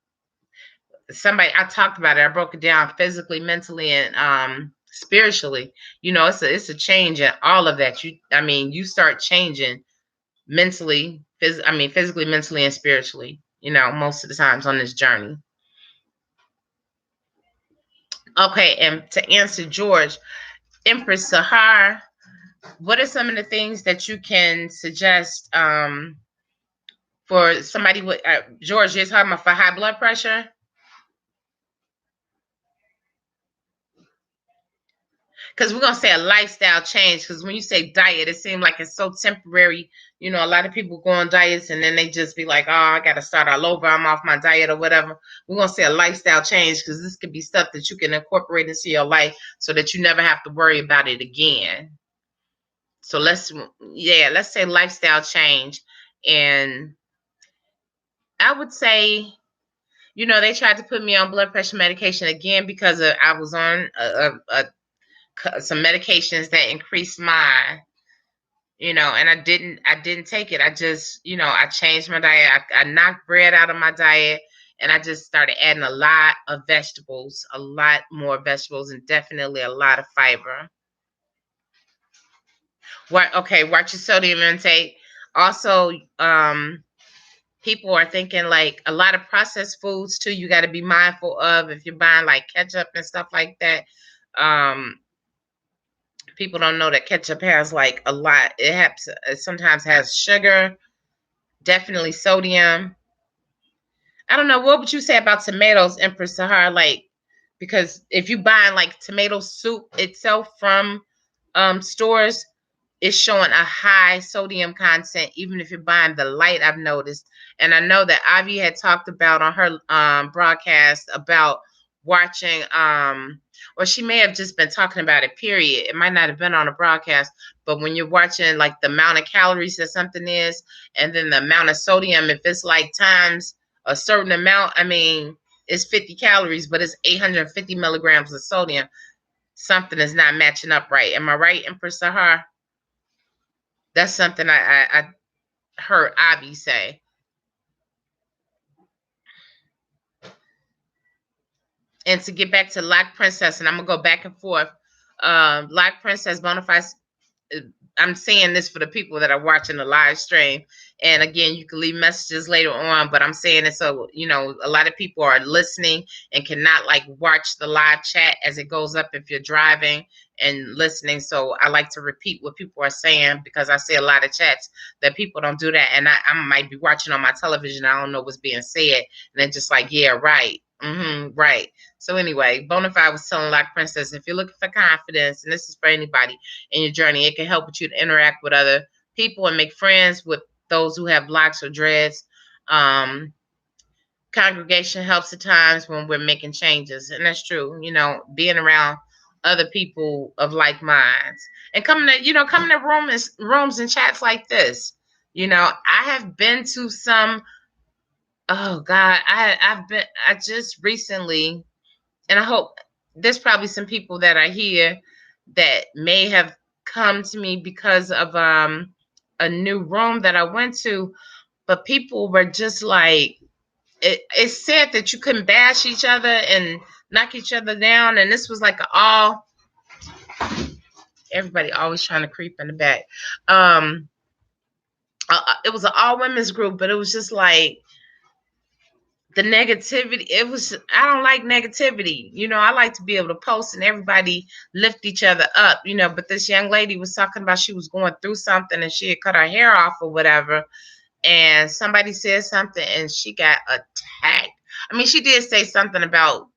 somebody I talked about it. I broke it down physically, mentally, and spiritually. It's a change in all of that. You start changing mentally, physically, mentally, and spiritually. Most of the times on this journey. Okay, and to answer George, Empress Sahar, what are some of the things that you can suggest for somebody with George? You're talking about for high blood pressure? Because we're gonna say a lifestyle change. Because when you say diet, it seems like it's so temporary. A lot of people go on diets and then they just be like, "Oh, I got to start all over. I'm off my diet or whatever." We're gonna say a lifestyle change because this could be stuff that you can incorporate into your life so that you never have to worry about it again. So let's say lifestyle change, and I would say, they tried to put me on blood pressure medication again because I was on some medications that increased mine, and I didn't take it. I just, I changed my diet. I knocked bread out of my diet, and I just started adding a lot of vegetables, a lot more vegetables, and definitely a lot of fiber. Watch your sodium intake. Also, people are thinking like a lot of processed foods too. You got to be mindful of if you're buying like ketchup and stuff like that. Um, People don't know that ketchup has like a lot. It sometimes has sugar, definitely sodium. I don't know. What would you say about tomatoes, Empress Sahar? Like, because if you buy like tomato soup itself from stores, it's showing a high sodium content, even if you're buying the light, I've noticed. And I know that Ivy had talked about on her broadcast about watching, or she may have just been talking about it, period. It might not have been on a broadcast, but when you're watching like the amount of calories that something is, and then the amount of sodium, if it's like times a certain amount, it's 50 calories, but it's 850 milligrams of sodium. Something is not matching up right. Am I right, Empress Sahar? That's something I heard Avi say. And to get back to Lock Princess, and I'm gonna go back and forth. Lock Princess Bonafide. I'm saying this for the people that are watching the live stream. And again, you can leave messages later on, but I'm saying it so a lot of people are listening and cannot like watch the live chat as it goes up if you're driving and listening. So I like to repeat what people are saying because I see a lot of chats that people don't do that, and I might be watching on my television. I don't know what's being said, and they're just like, yeah, right. Right. So anyway, Bonafide was telling Lock Princess, if you're looking for confidence, and this is for anybody in your journey, it can help with you to interact with other people and make friends with those who have locks or dreads. Congregation helps at times when we're making changes, and that's true. Being around other people of like minds and coming to rooms and chats like this. I have been to some. Oh God, I just recently, and I hope there's probably some people that are here that may have come to me because of a new room that I went to, but people were just like, it said that you couldn't bash each other and knock each other down, and this was like everybody always trying to creep in the back. It was an all women's group, but it was just like the negativity. I don't like negativity. I like to be able to post and everybody lift each other up, but this young lady was talking about she was going through something and she had cut her hair off or whatever, and somebody said something and she got attacked. She did say something about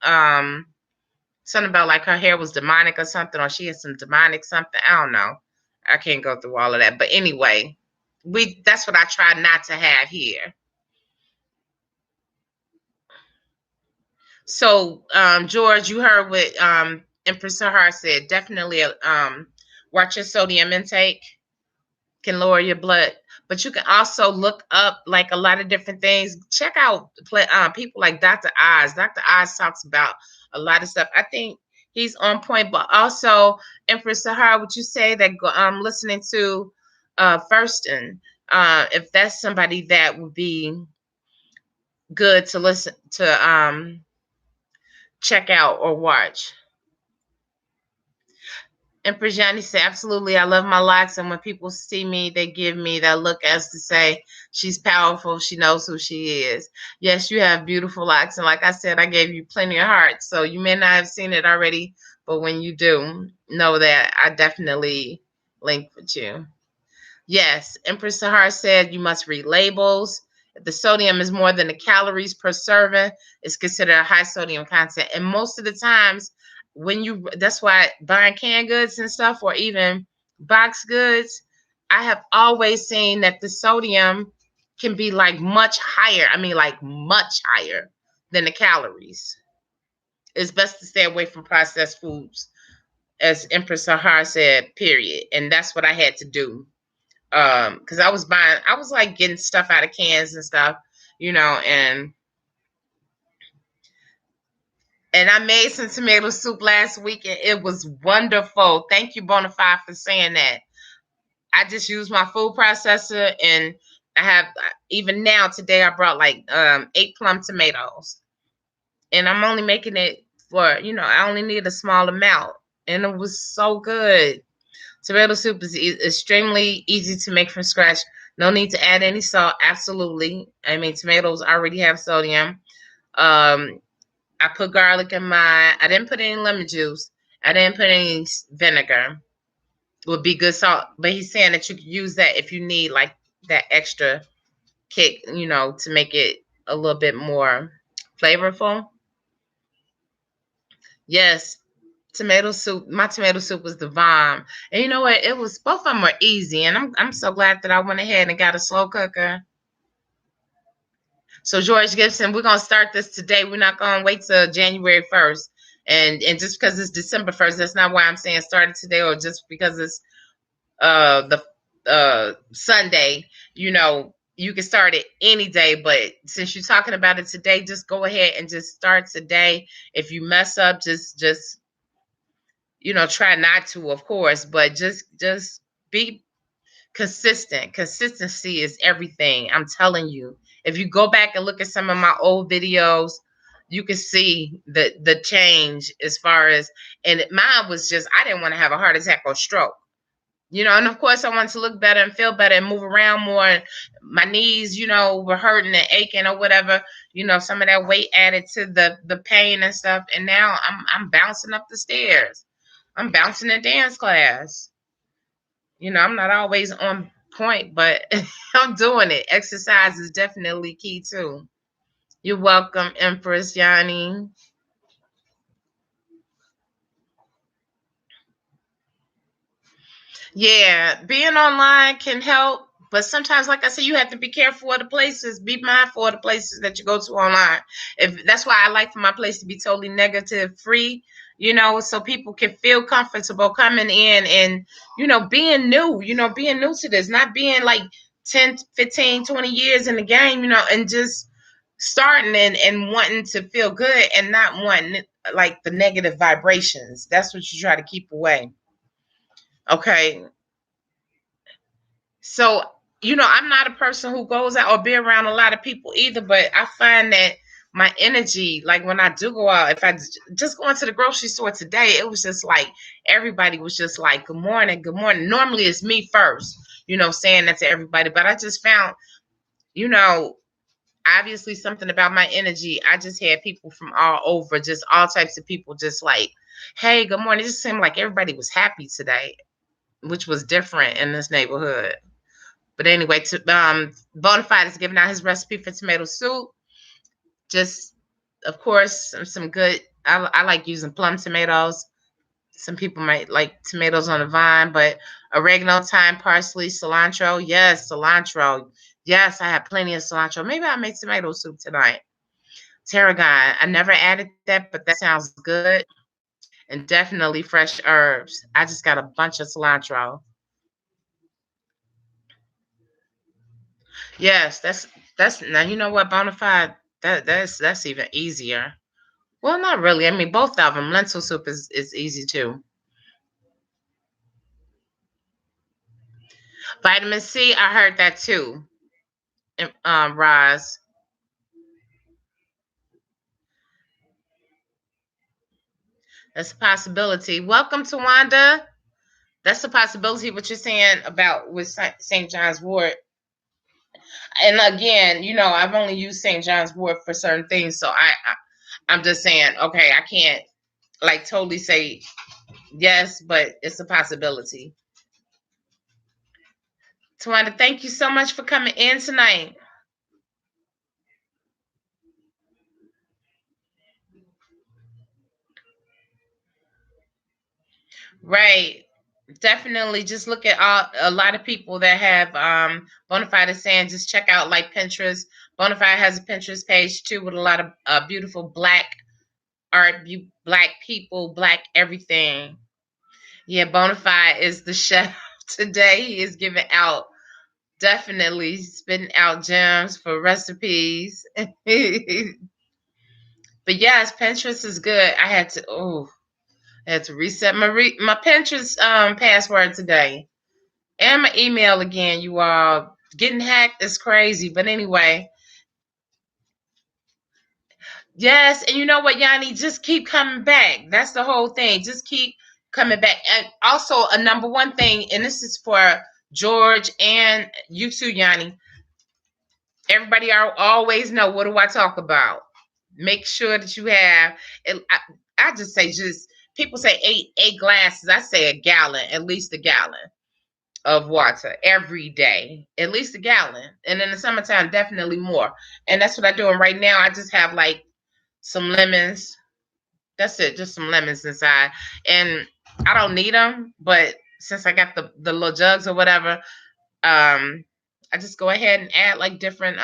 Something about like her hair was demonic or something, or she had some demonic something. I don't know. I can't go through all of that. But anyway, that's what I try not to have here. So, George, you heard what Empress Sahar said. Definitely watch your sodium intake. Can lower your blood. But you can also look up like a lot of different things. Check out people like Dr. Oz. Dr. Oz talks about a lot of stuff. I think he's on point. But also, Empress Sahara, would you say that listening to Firston, if that's somebody that would be good to listen to, check out or watch? And Prajani said, absolutely, I love my locks. And when people see me, they give me that look as to say, she's powerful. She knows who she is. Yes, you have beautiful locks. And like I said, I gave you plenty of hearts. So you may not have seen it already, but when you do, know that I definitely link with you. Yes, Empress Sahar said you must read labels. If the sodium is more than the calories per serving, it's considered a high sodium content. And most of the times, that's why buying canned goods and stuff, or even box goods, I have always seen that the sodium can be like much higher. I mean, like much higher than the calories. It's best to stay away from processed foods, as Empress Sahar said, period. And that's what I had to do. Because I was like getting stuff out of cans and stuff, and I made some tomato soup last week and it was wonderful. Thank you, Bonafide, for saying that. I just used my food processor, and I have, even now today I brought like 8 plum tomatoes, and I'm only making it for, I only need a small amount, and it was so good. Tomato soup is extremely easy to make from scratch. No need to add any salt. Absolutely. I mean, tomatoes already have sodium. I put garlic in mine. I didn't put any lemon juice. I didn't put any vinegar. It would be good salt. But he's saying that you could use that if you need like that extra kick, to make it a little bit more flavorful. Yes, tomato soup. My tomato soup was the bomb. And you know what? It was, both of them were easy, and I'm so glad that I went ahead and got a slow cooker. So George Gibson, we're gonna start this today. We're not gonna wait till January 1st. And just because it's December 1st, that's not why I'm saying start it today, or just because it's the Sunday, you can start it any day. But since you're talking about it today, just go ahead and just start today. If you mess up, just try not to, of course, but just be consistent. Consistency is everything. I'm telling you. If you go back and look at some of my old videos, you can see the change as far as, and mine was just, I didn't want to have a heart attack or stroke. And of course I wanted to look better and feel better and move around more. My knees, were hurting and aching or whatever. Some of that weight added to the pain and stuff. And now I'm bouncing up the stairs. I'm bouncing in dance class. I'm not always on point, but I'm doing it. Exercise is definitely key too. You're welcome, Empress Yanni. Yeah, being online can help, but sometimes, like I said, you have to be careful of the places. Be mindful of the places that you go to online. If that's why I like for my place to be totally negative free, so people can feel comfortable coming in and, being new to this, not being like 10, 15, 20 years in the game, and just starting and wanting to feel good and not wanting like the negative vibrations. That's what you try to keep away. Okay. So, I'm not a person who goes out or be around a lot of people either, but I find that my energy, like when I do go out, if I just going to the grocery store today, it was just like everybody was just like, good morning, good morning. Normally it's me first, saying that to everybody, but I just found, you know, obviously something about my energy. I just had people from all over, just all types of people, just like, hey, good morning. It just seemed like everybody was happy today, which was different in this neighborhood. But anyway, Bonafide is giving out his recipe for tomato soup. Just Of course, some good. I like using plum tomatoes. Some people might like tomatoes on the vine, but oregano, thyme, parsley, cilantro. Yes, cilantro. Yes, I have plenty of cilantro. Maybe I'll make tomato soup tonight. Tarragon. I never added that, but that sounds good. And definitely fresh herbs. I just got a bunch of cilantro. Yes, that's now you know what bonafide that's even easier. Well, not really. I mean, both of them. Lentil soup is easy too. Vitamin C, I heard that too. Roz, that's a possibility. Welcome to Wanda. That's a possibility. What you're saying about with St. John's Wort. And again, I've only used St. John's Wort for certain things, so I'm just saying, okay, I can't like totally say yes, but it's a possibility. Tawanda, thank you so much for coming in tonight. Right. Definitely just look at a lot of people that have Bonafide is saying just check out like Pinterest. Bonafide has a Pinterest page too with a lot of beautiful black art, black people, black everything. Yeah, Bonafide is the chef today. He is giving out definitely spitting out gems for recipes. But yes, Pinterest is good. I had to reset my Pinterest password today. And my email again, you all. Getting hacked is crazy. But anyway, yes, and you know what, Yanni? Just keep coming back. That's the whole thing. Just keep coming back. And also a number one thing, and this is for George and you too, Yanni. Everybody always know, what do I talk about? Make sure that you have it. I just say, just people say eight glasses. I say a gallon, at least a gallon of water every day, at least a gallon. And in the summertime, definitely more. And that's what I'm doing right now. I just have like some lemons. That's it, just some lemons inside. And I don't need them, but since I got the little jugs or whatever, I just go ahead and add like different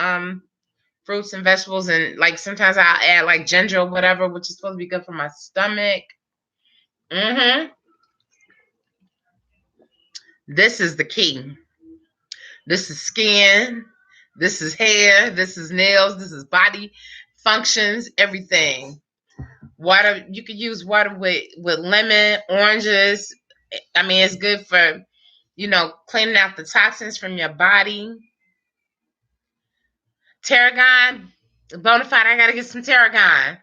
fruits and vegetables, and like sometimes I'll add like ginger or whatever, which is supposed to be good for my stomach. Hmm. This is the key. This is skin. This is hair. This is nails. This is body functions. Everything. Water. You could use water with lemon, oranges. I mean, it's good for cleaning out the toxins from your body. Tarragon, bonafide. I gotta get some tarragon.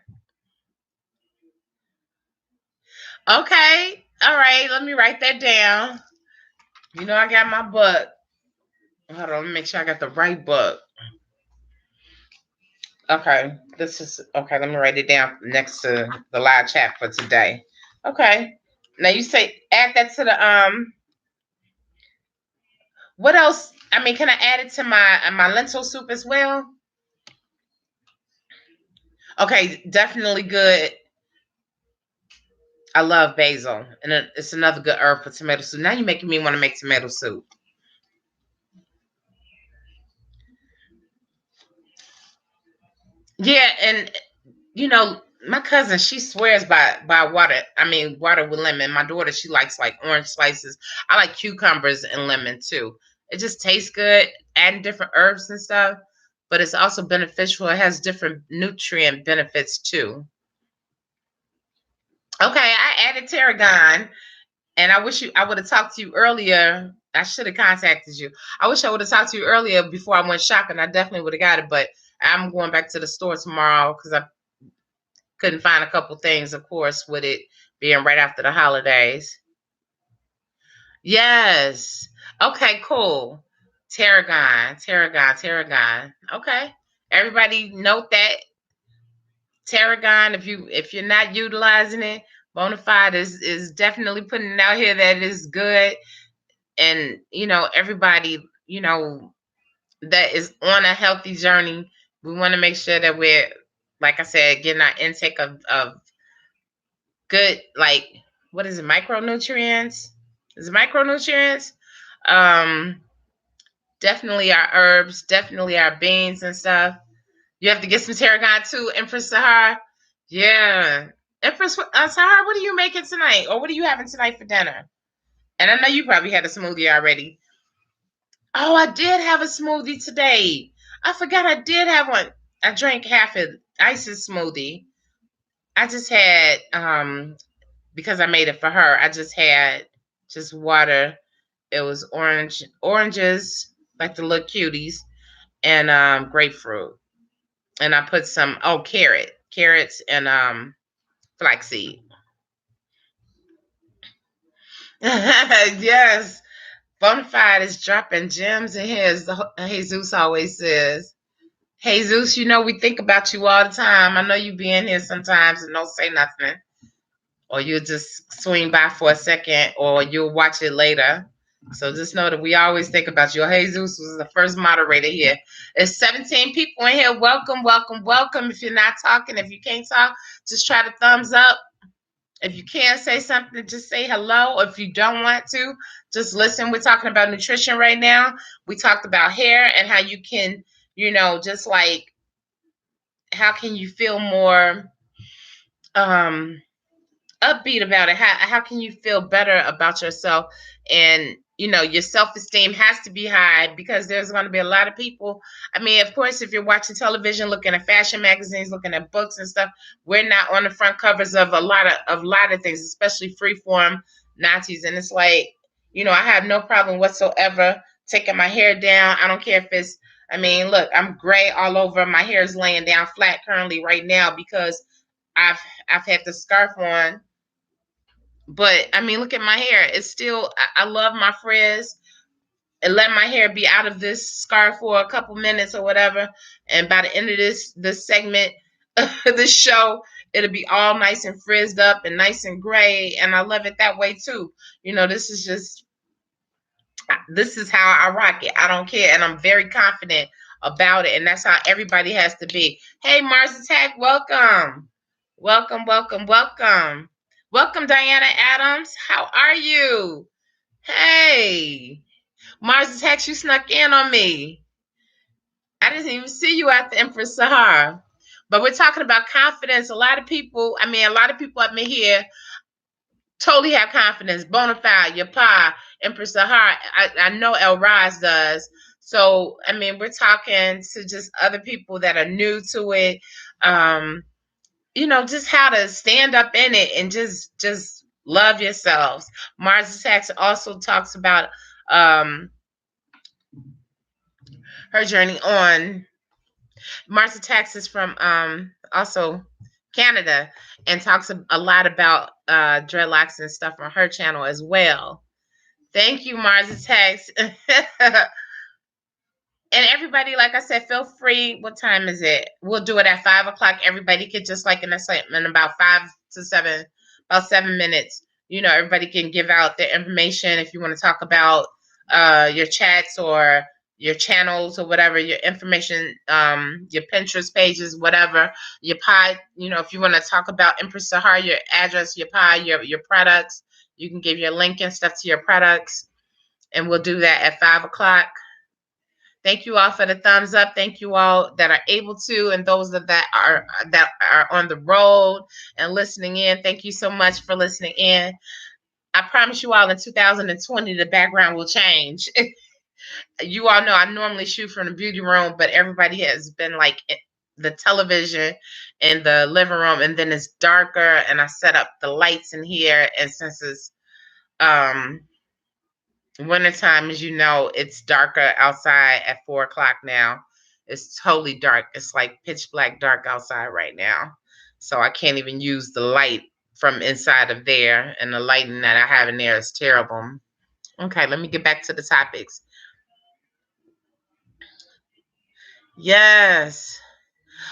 Okay. All right. Let me write that down. I got my book. Hold on. Let me make sure I got the right book. Okay. This is okay. Let me write it down next to the live chat for today. Okay. Now you say add that to the What else? I mean, can I add it to my lentil soup as well? Okay, definitely good. I love basil, and it's another good herb for tomato soup. Now you're making me want to make tomato soup. Yeah, and my cousin, she swears by water. I mean, water with lemon. My daughter, she likes like orange slices. I like cucumbers and lemon too. It just tastes good, adding different herbs and stuff. But it's also beneficial. It has different nutrient benefits too. Okay, I added tarragon, and I would have talked to you earlier. I should have contacted you. I wish I would have talked to you earlier before I went shopping. I definitely would have got it, but I'm going back to the store tomorrow because I couldn't find a couple things, of course, with it being right after the holidays. Yes. Okay, cool. Tarragon, tarragon, tarragon. Okay. Everybody note that tarragon, if you're not utilizing it, Bonafide is definitely putting it out here that is good. And everybody, that is on a healthy journey. We want to make sure that we're like I said, getting our intake of good, like, what is it, micronutrients? Is it micronutrients? Um, Definitely our herbs, definitely our beans and stuff. You have to get some tarragon too, Empress Sahar. Yeah. Empress Sahar, what are you making tonight? Or what are you having tonight for dinner? And I know you probably had a smoothie already. Oh, I did have a smoothie today. I forgot I did have one. I drank half an Isis smoothie. I just had because I made it for her. I just had just water. It was oranges, like the little cuties, and grapefruit. And I put some carrots and flaxseed. Yes, Bonafide is dropping gems in here, as Jesus always says. Jesus, you know we think about you all the time. I know you be in here sometimes and don't say nothing, or you'll just swing by for a second, or you'll watch it later. So just know that we always think about you. Jesus was the first moderator here. There's 17 people in here. Welcome, welcome, welcome. If you're not talking, if you can't talk, just try to thumbs up. If you can't say something, just say hello. If you don't want to, just listen. We're talking about nutrition right now. We talked about hair and how you can, just like, how can you feel more um upbeat about it. How can you feel better about yourself? And your self-esteem has to be high, because there's going to be a lot of people. I mean, of course, if you're watching television, looking at fashion magazines, looking at books and stuff, we're not on the front covers of a lot of things, especially freeform Nazis. And it's like, I have no problem whatsoever taking my hair down. I don't care if it's, I mean, look, I'm gray all over. My hair is laying down flat currently right now because I've I've had the scarf on. But I mean, look at my hair. It's still, I love my frizz, and let my hair be out of this scarf for a couple minutes or whatever. And by the end of this segment, this show, it'll be all nice and frizzed up and nice and gray. And I love it that way too. This is how I rock it. I don't care. And I'm very confident about it. And that's how everybody has to be. Hey, Mars Attack, welcome. Welcome, welcome, welcome. Welcome, Diana Adams. How are you? Hey, Mars Attacks, you snuck in on me. I didn't even see you at the Empress Sahar. But we're talking about confidence. A lot of people up in here totally have confidence. Bonafide, your pa, Empress Sahar. I know El Raz does. So, I mean, we're talking to just other people that are new to it. Just how to stand up in it and just love yourselves. Mars Attacks also talks about her journey on. Mars Attacks is from also Canada, and talks a lot about dreadlocks and stuff on her channel as well. Thank you, Mars Attacks. And everybody, like I said, feel free. What time is it? We'll do it at 5 o'clock. Everybody could just like in about 5 to 7, about 7 minutes. Everybody can give out their information if you want to talk about your chats or your channels or whatever, your information, your Pinterest pages, whatever, your pod. If you want to talk about Empress Sahar, your address, your pod, your products, you can give your link and stuff to your products, and we'll do that at 5 o'clock. Thank you all for the thumbs up. Thank you all that are able to, and those that are on the road and listening in. Thank you so much for listening in. I promise you all, in 2020, the background will change. You all know I normally shoot from the beauty room, but everybody has been like the television in the living room, and then it's darker, and I set up the lights in here, and since it's wintertime, as you know, it's darker outside at 4 o'clock now. It's totally dark. It's like pitch black dark outside right now. So I can't even use the light from inside of there, and the lighting that I have in there is terrible. Okay, let me get back to the topics. Yes.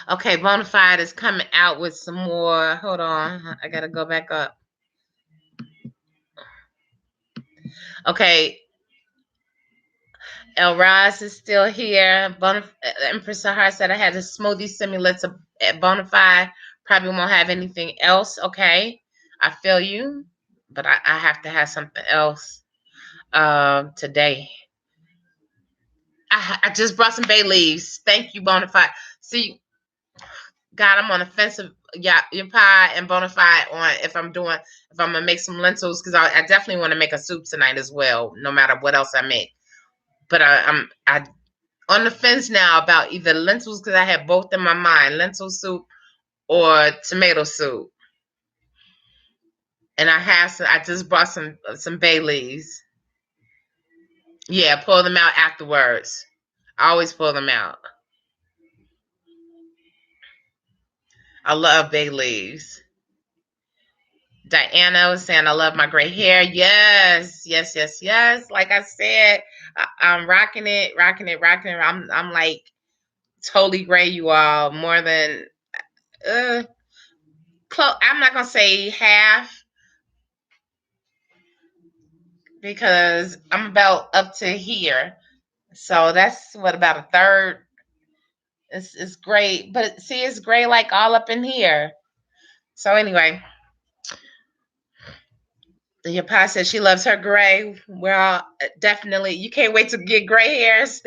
Okay, Bonafide is coming out with some more. Hold on. I got to go back up. Okay, El Raz is still here. Empress Sahar said I had a smoothie similar to Bonafide probably won't have anything else. Okay, I feel you, but I have to have something else today. I just brought some bay leaves. Thank you, Bonafide. See, God, I'm on the fence of your pie and Bonafide on if I'm gonna make some lentils because I definitely want to make a soup tonight as well, no matter what else I make. But I'm on the fence now about either lentils because I have both in my mind, lentil soup or tomato soup. And I just brought some bay leaves. Yeah, pull them out afterwards. I always pull them out. I love bay leaves. Diana was saying, I love my gray hair. Yes, yes, yes, yes. Like I said, I'm rocking it, rocking it, rocking it. I'm like totally gray, you all. More than, I'm not going to say half because I'm about up to here. So that's what, about a third. It's great. But see, it's gray like all up in here. So anyway. Your pa says she loves her gray. Well, definitely. You can't wait to get gray hairs.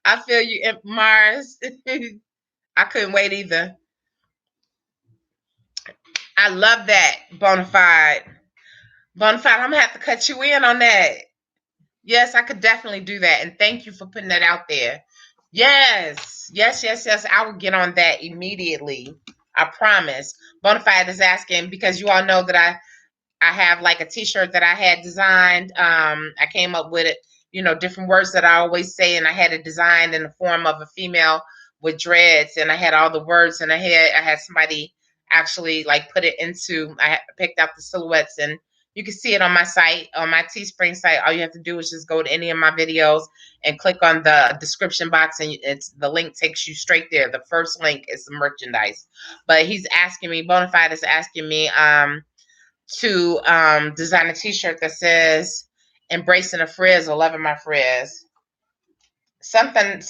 I feel you, Mars. I couldn't wait either. I love that, Bonafide. Bonafide, I'm going to have to cut you in on that. Yes, I could definitely do that. And thank you for putting that out there. Yes, yes, yes, yes. I will get on that immediately. I promise. Bonafide is asking because you all know that I have like a t-shirt that I had designed. I came up with it, different words that I always say, and I had it designed in the form of a female with dreads, and I had all the words, and I had somebody actually like put it into. I picked out the silhouettes, and you can see it on my site, on my Teespring site. All you have to do is just go to any of my videos and click on the description box, and the link takes you straight there. The first link is the merchandise. But he's asking me, Bonafide is asking me, to design a t-shirt that says embracing a frizz or loving my frizz, something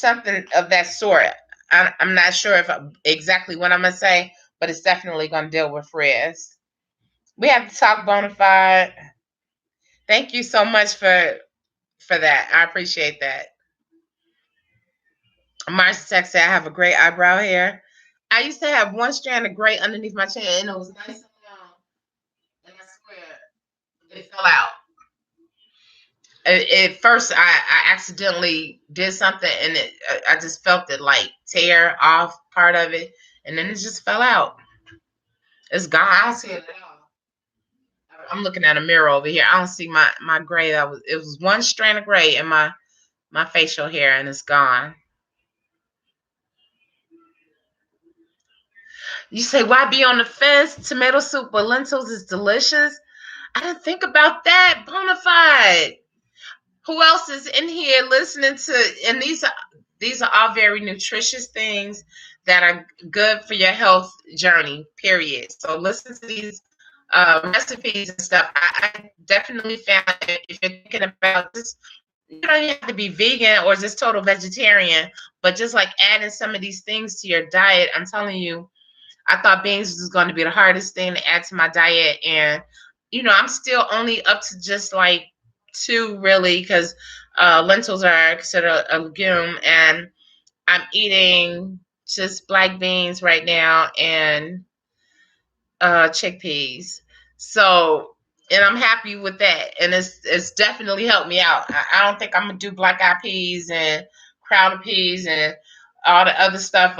of that sort. I'm not sure if exactly what I'm gonna say, but it's definitely gonna deal with frizz. We have to talk, Bonafide. Thank you so much for that. I appreciate that. Marcia Tech said I have a great eyebrow hair. I used to have one strand of gray underneath my chin, and it was nice and long, and I swear it fell out. At first I accidentally did something, and I just felt it like tear off part of it, and then it just fell out. It's gone. I don't see it at all. I'm looking at a mirror over here. I don't see my gray. It was one strand of gray in my facial hair, and it's gone. You say, why be on the fence? Tomato soup with lentils is delicious. I didn't think about that. Bonafide. Who else is in here listening to? And these are all very nutritious things that are good for your health journey. Period. So listen to these recipes and stuff. I definitely found that if you're thinking about this, you don't even have to be vegan or just total vegetarian, but just like adding some of these things to your diet. I'm telling you, I thought beans was going to be the hardest thing to add to my diet, and I'm still only up to just like two really, because lentils are considered a legume, and I'm eating just black beans right now and chickpeas. So, and I'm happy with that, and it's definitely helped me out. I don't think I'm gonna do black eyed peas and crowded peas and all the other stuff.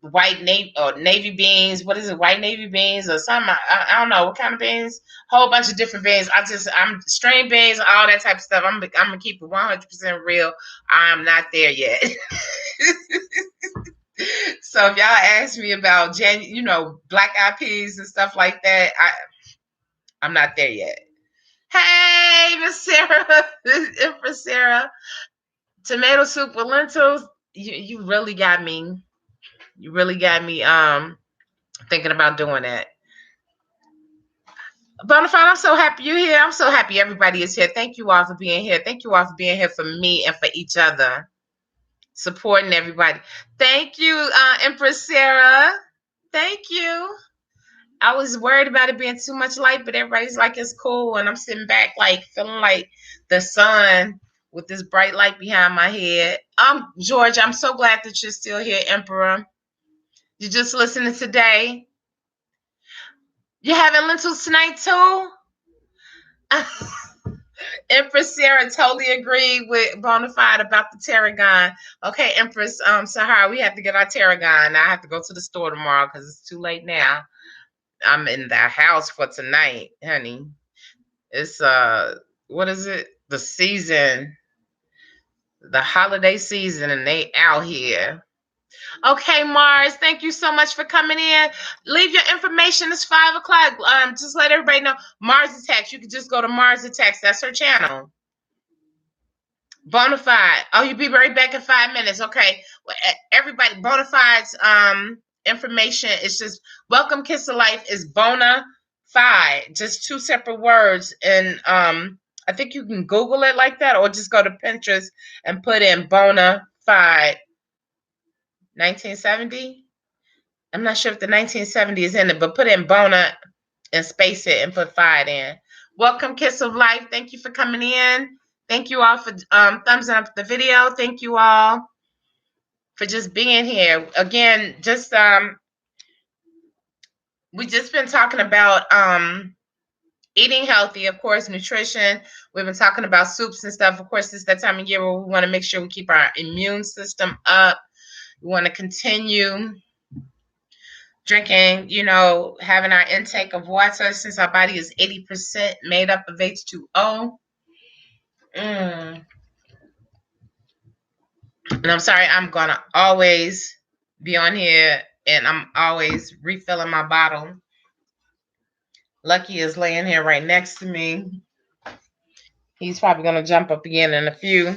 White navy or navy beans. What is it? White navy beans or something? I don't know what kind of beans. Whole bunch of different beans. I'm string beans, all that type of stuff. I'm gonna keep it 100% real. I'm not there yet. So if y'all ask me about black eyed peas and stuff like that, I'm not there yet. Hey, Miss Sarah, Empress Sarah, tomato soup with lentils. You really got me. You really got me thinking about doing that. Bonafide, I'm so happy you're here. I'm so happy everybody is here. Thank you all for being here. Thank you all for being here for me and for each other. supporting everybody. Thank you, Empress Sarah. Thank you. I was worried about it being too much light, but everybody's like it's cool, and I'm sitting back like feeling like the sun with this bright light behind my head. George, I'm so glad that you're still here, Emperor. You just listening today. You having lentils tonight too? Empress Sarah totally agreed with Bonafide about the tarragon. Okay, Empress Sahara, we have to get our tarragon. I have to go to the store tomorrow because it's too late now. I'm in the house for tonight, honey. It's what is it? The season, the holiday season, and they out here. Okay, Mars, thank you so much for coming in. Leave your information. It's 5 o'clock. Just let everybody know. Mars Attacks. You can just go to Mars Attacks. That's her channel. Bonafide. Oh, you'll be right back in 5 minutes. Okay. Well, everybody, Bonafide's information is just Welcome Kiss of Life is bona fide. Just two separate words. And I think you can Google it like that, or just go to Pinterest and put in bona fide 1970. I'm not sure if the 1970 is in it, but put in Bona and space it and put Fide in. Welcome, Kiss of Life. Thank you for coming in. Thank you all for thumbs up the video. Thank you all for just being here. Again, just we just been talking about eating healthy, of course, nutrition. We've been talking about soups and stuff. Of course, it's that time of year where we want to make sure we keep our immune system up. We want to continue drinking, having our intake of water since our body is 80% made up of H2O. And I'm sorry, I'm going to always be on here and I'm always refilling my bottle. Lucky is laying here right next to me. He's probably going to jump up again in a few.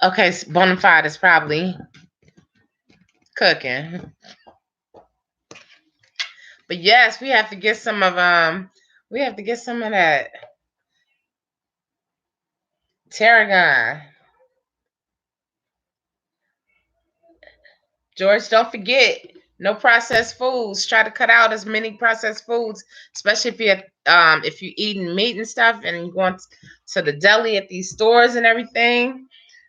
Okay, Bonafide is probably cooking. But yes, we have to get some of that tarragon. George, don't forget, no processed foods. Try to cut out as many processed foods, especially if you're eating meat and stuff and you're going to the deli at these stores and everything.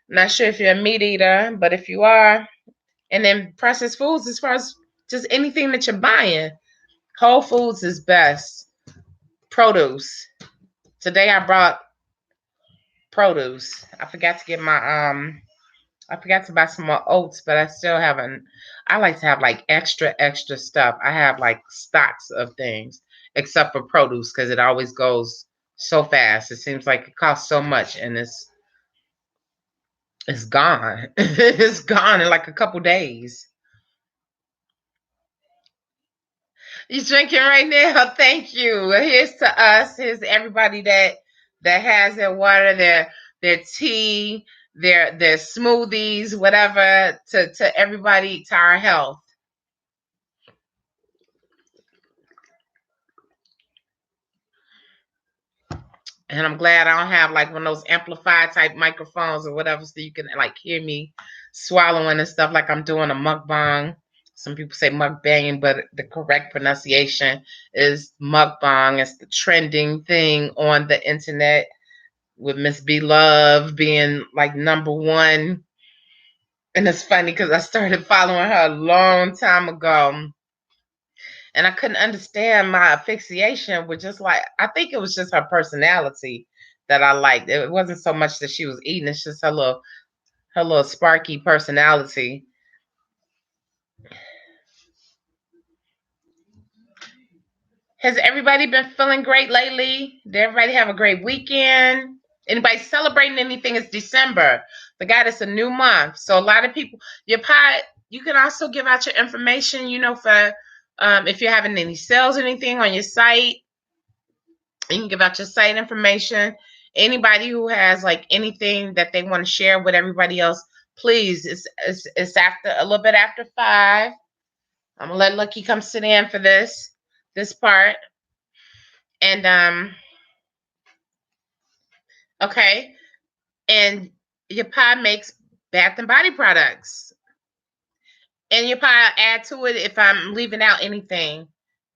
I'm not sure if you're a meat eater, but if you are, and then processed foods as far as just anything that you're buying. Whole Foods is best. Produce. Today I brought produce. I forgot to buy some more oats, but I still haven't. I like to have like extra stuff. I have like stocks of things, except for produce, because it always goes so fast. It seems like it costs so much, and it's gone. It's gone in like a couple days. You drinking right now? Thank you. Here's to us. Here's to everybody that has their water, their tea, their smoothies, whatever. To everybody, to our health. And I'm glad I don't have like one of those amplified type microphones or whatever, so you can like hear me swallowing and stuff like I'm doing a mukbang. Some people say mukbanging, but the correct pronunciation is mukbang. It's the trending thing on the internet with Miss B Love being like #1. And it's funny because I started following her a long time ago. And I couldn't understand my asphyxiation with just like, I think it was just her personality that I liked. It wasn't so much that she was eating, it's just her little sparky personality. Has everybody been feeling great lately? Did everybody have a great weekend? Anybody celebrating anything? It's December. The God, it's a new month. So a lot of people, your pot, you can also give out your information, for if you're having any sales or anything on your site. You can give out your site information. Anybody who has like anything that they want to share with everybody else, please. It's after a little bit after 5. I'm gonna let Lucky come sit in for this part. And okay. And your pie makes bath and body products. And your pie add to it if I'm leaving out anything.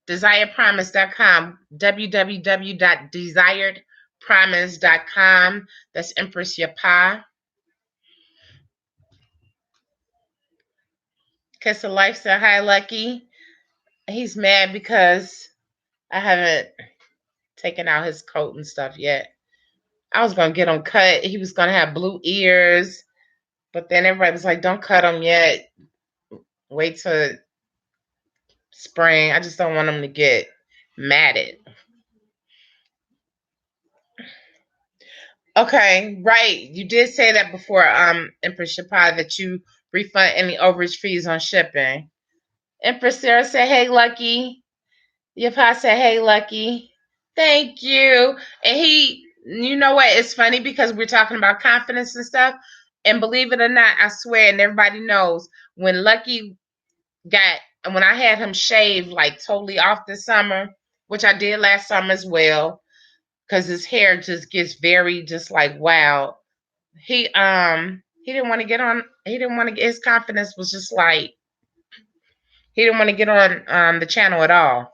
DesiredPromise.com, www.desiredpromise.com. That's Empress Your Pie. Kiss of Life said, hi, Lucky. He's mad because I haven't taken out his coat and stuff yet. I was going to get him cut. He was going to have blue ears. But then everybody was like, don't cut him yet. Wait till spring. I just don't want him to get matted. Okay, right. You did say that before, Empress Shapai, that you refund any overage fees on shipping. Empress Sarah said, hey, Lucky. Yapa said, hey, Lucky. Thank you. And you know what? It's funny because we're talking about confidence and stuff. And believe it or not, I swear, and everybody knows, when Lucky when I had him shaved like totally off this summer, which I did last summer as well, because his hair just gets very just like wow. He didn't want to get on. He didn't want to get, his confidence was just like he didn't want to get on the channel at all.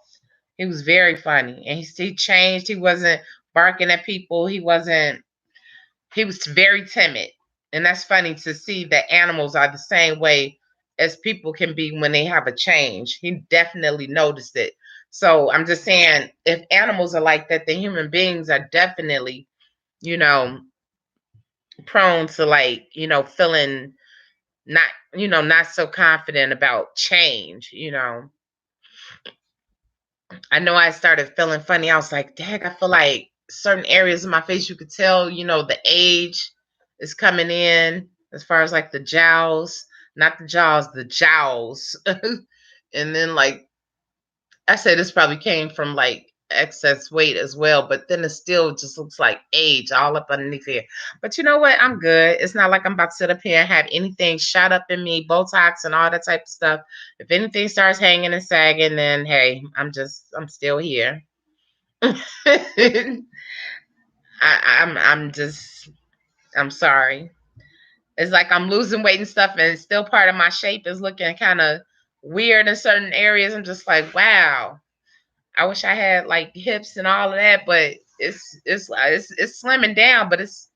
He was very funny, and he changed. He wasn't barking at people. He was very timid, and that's funny to see that animals are the same way as people can be when they have a change. He definitely noticed it. So I'm just saying, if animals are like that, then human beings are definitely, prone to like, feeling not so confident about change. I know I started feeling funny. I was like, dang, I feel like certain areas of my face, you could tell, the age is coming in as far as like the jowls, not the jaws, the jowls. And then like, I said, this probably came from like excess weight as well, but then it still just looks like age all up underneath here. But you know what? I'm good. It's not like I'm about to sit up here and have anything shot up in me, Botox and all that type of stuff. If anything starts hanging and sagging, then hey, I'm still here. I'm sorry. It's like I'm losing weight and stuff, and still part of my shape is looking kind of weird in certain areas. I'm just like, wow. I wish I had like hips and all of that, but it's slimming down, but it's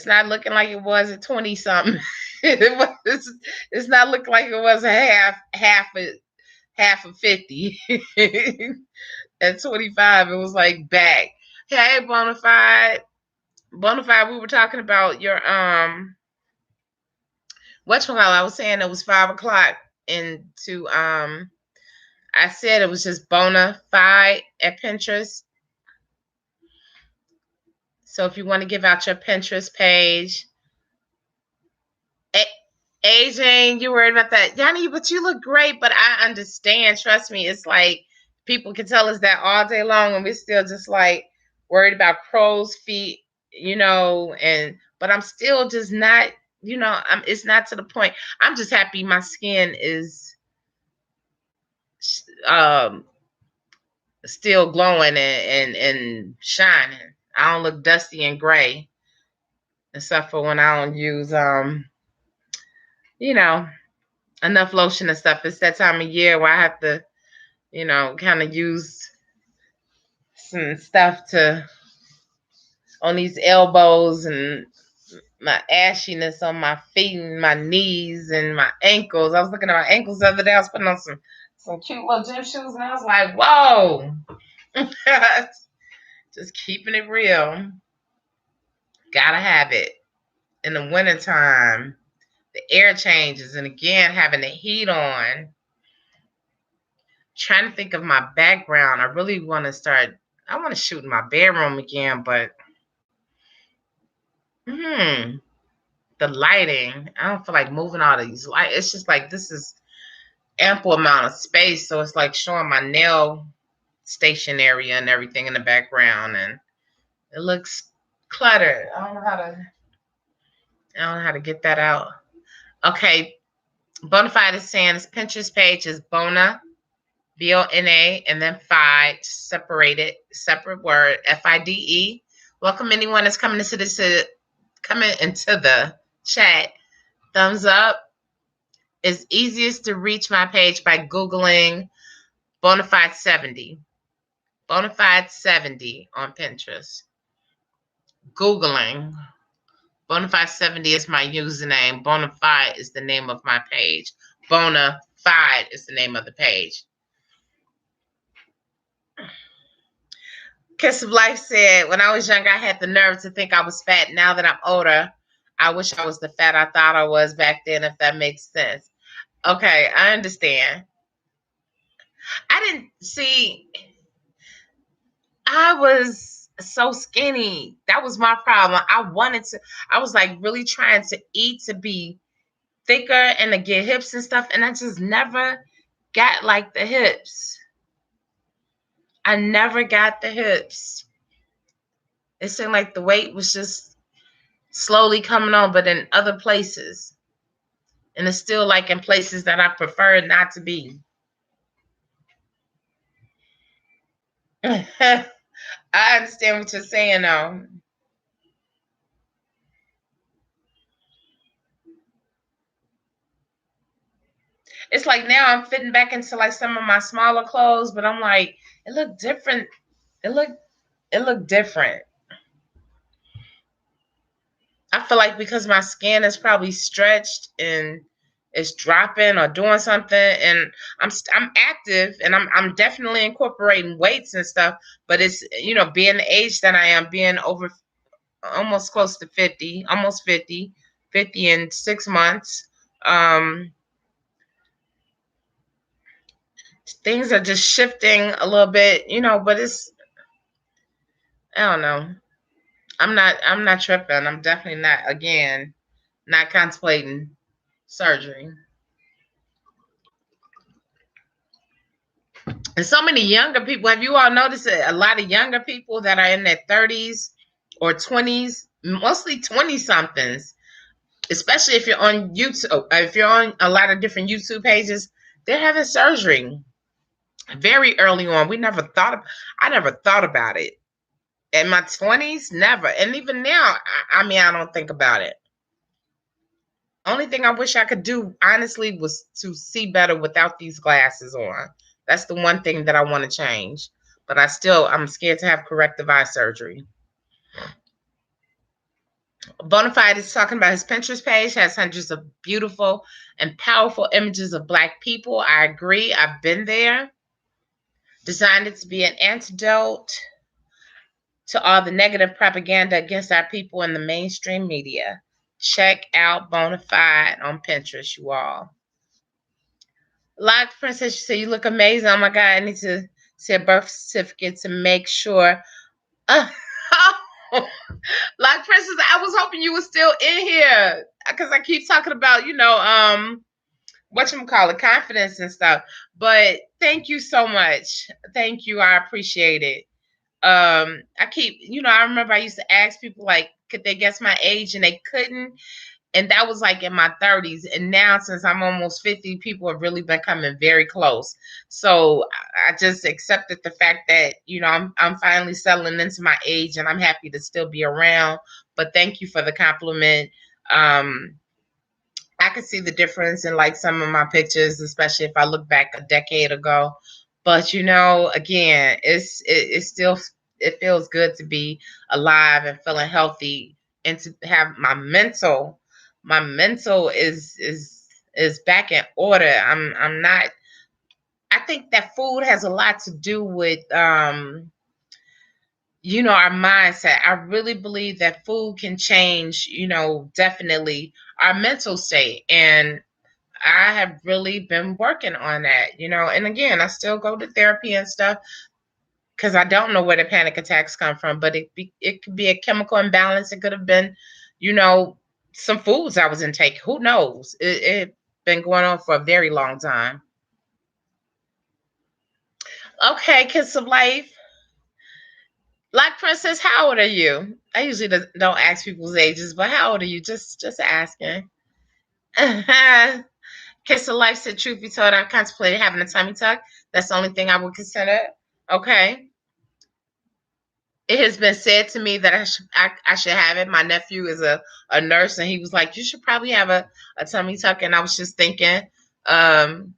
not looking like it was at 20 something. It's not looking like it was a half of 50. At 25, it was like back. Hey, Bonafide, we were talking about your whatchamacallit. I was saying it was 5 o'clock into I said it was just bona fide at Pinterest. So if you want to give out your Pinterest page, AJ, you worried about that, Yanni? But you look great. But I understand. Trust me, it's like people can tell us that all day long, and we're still just like worried about crow's feet, but I'm still just not, it's not to the point. I'm just happy my skin is still glowing and shining. I don't look dusty and gray, except for when I don't use enough lotion and stuff. It's that time of year where I have to, kind of use some stuff on these elbows and my ashiness on my feet and my knees and my ankles. I was looking at my ankles the other day. I was putting on some cute little gym shoes, and I was like, whoa. Just keeping it real. Gotta have it. In the wintertime, the air changes, and again, having the heat on. Trying to think of my background. I really want to shoot in my bedroom again, but the lighting, I don't feel like moving all these lights. It's just like this is ample amount of space, so it's like showing my nail station area and everything in the background, and it looks cluttered. I don't know how to get that out. Okay, Bonafide is saying his Pinterest page is Bona, Bona, and then Fide, separate word, FIDE. Welcome anyone that's coming to coming into the chat. Thumbs up. It's easiest to reach my page by Googling Bonafide 70. Bonafide 70 on Pinterest. Googling. Bonafide 70 is my username. Bonafide is the name of my page. Bonafide is the name of the page. Kiss of Life said, when I was younger, I had the nerve to think I was fat. Now that I'm older, I wish I was the fat I thought I was back then, if that makes sense. Okay, I understand. I didn't see, I was so skinny. That was my problem. I was like really trying to eat to be thicker and to get hips and stuff, and I just never got like the hips. I never got the hips. It seemed like the weight was just slowly coming on, but in other places. And it's still like in places that I prefer not to be. I understand what you're saying, though. It's like now I'm fitting back into like some of my smaller clothes, but I'm like, it looked different. It looked different. I feel like because my skin is probably stretched and it's dropping or doing something, and I'm active and I'm definitely incorporating weights and stuff, but it's being the age that I am, being over almost close to 50, almost 50, 50 in 6 months. Um, Things are just shifting a little bit, but I don't know. I'm not tripping. I'm definitely not, again, not contemplating surgery. And so many younger people, have you all noticed that a lot of younger people that are in their 30s or 20s, mostly 20 somethings, especially if you're on YouTube, if you're on a lot of different YouTube pages, they're having surgery very early on. I never thought about it. In my 20s, never. And even now, I mean, I don't think about it. Only thing I wish I could do, honestly, was to see better without these glasses on. That's the one thing that I want to change. But I'm scared to have corrective eye surgery. Bonafide is talking about his Pinterest page, has hundreds of beautiful and powerful images of Black people. I agree. I've been there. Designed it to be an antidote to all the negative propaganda against our people in the mainstream media. Check out Bonafide on Pinterest, you all. Like Princess, you say you look amazing. Oh my God, I need to see a birth certificate to make sure. Uh, like Princess, I was hoping you were still in here because I keep talking about, whatchamacallit, confidence and stuff. But thank you so much. Thank you. I appreciate it. I remember I used to ask people like, could they guess my age, and they couldn't. And that was like in my 30s. And now, since I'm almost 50, people have really been coming very close. So I just accepted the fact that, I'm finally settling into my age, and I'm happy to still be around. But thank you for the compliment. I could see the difference in like some of my pictures, especially if I look back a decade ago. But again, it's still, it feels good to be alive and feeling healthy, and to have my mental is back in order. I'm not. I think that food has a lot to do with our mindset. I really believe that food can change, definitely our mental state. And I have really been working on that, and again, I still go to therapy and stuff because I don't know where the panic attacks come from, but it could be a chemical imbalance. It could have been, you know, some foods I was intaking. Who knows? It been going on for a very long time. Okay, Kiss of Life. Like Princess, how old are you? I usually don't ask people's ages, but how old are you? Just asking. Kiss of Life said, truth be told, I've contemplated having a tummy tuck. That's the only thing I would consider. Okay. It has been said to me that I should have it. My nephew is a nurse, and he was like, "You should probably have a tummy tuck." And I was just thinking, um,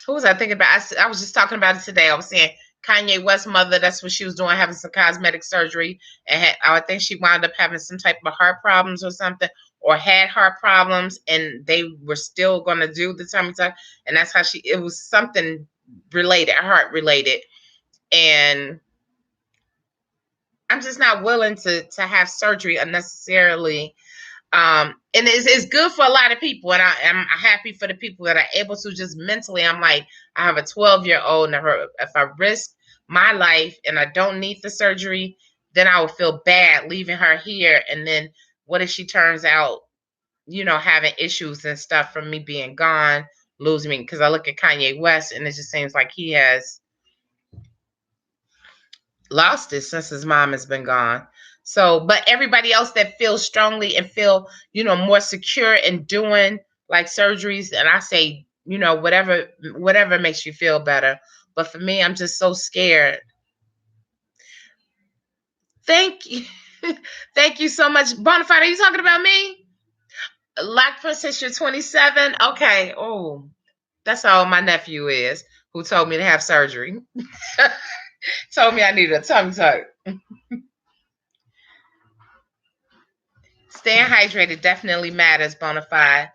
who was I thinking about? I was just talking about it today. I was saying Kanye West's mother. That's what she was doing, having some cosmetic surgery, and I think she wound up having some type of heart problems or something, or had heart problems, and they were still going to do the tummy tuck, and that's how she. It was something related, heart related, and I'm just not willing to have surgery unnecessarily. And it's good for a lot of people, and I'm happy for the people that are able to. Just mentally, I'm like, I have a 12-year-old, and if I risk my life and I don't need the surgery, then I will feel bad leaving her here. And then what if she turns out, having issues and stuff from me being gone, losing me? Because I look at Kanye West, and it just seems like he has lost it since his mom has been gone. So, but everybody else that feels strongly and feel, more secure in doing like surgeries, and I say, whatever makes you feel better. But for me, I'm just so scared. Thank you. Thank you so much. Bonafide, are you talking about me? Lock Princess, you're 27. Okay. Oh, that's how my nephew is, who told me to have surgery. Told me I needed a tummy tuck. Staying hydrated definitely matters, Bonafide.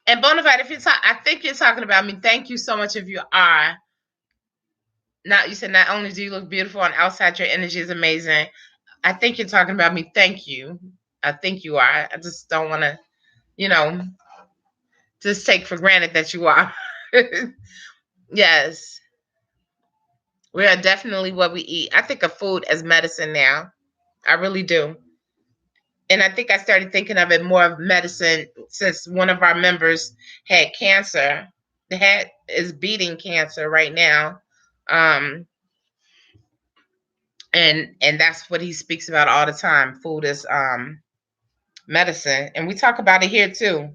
And Bonafide, if I think you're talking about me. Thank you so much if you are. Now, you said not only do you look beautiful on outside, your energy is amazing. I think you're talking about me. Thank you. I think you are. I just don't want to, you know, just take for granted that you are. Yes, we are definitely what we eat. I think of food as medicine now. I really do. And I think I started thinking of it more of medicine since one of our members had cancer. The head is beating cancer right now. Um, and that's what he speaks about all the time. Food is medicine. And we talk about it here too.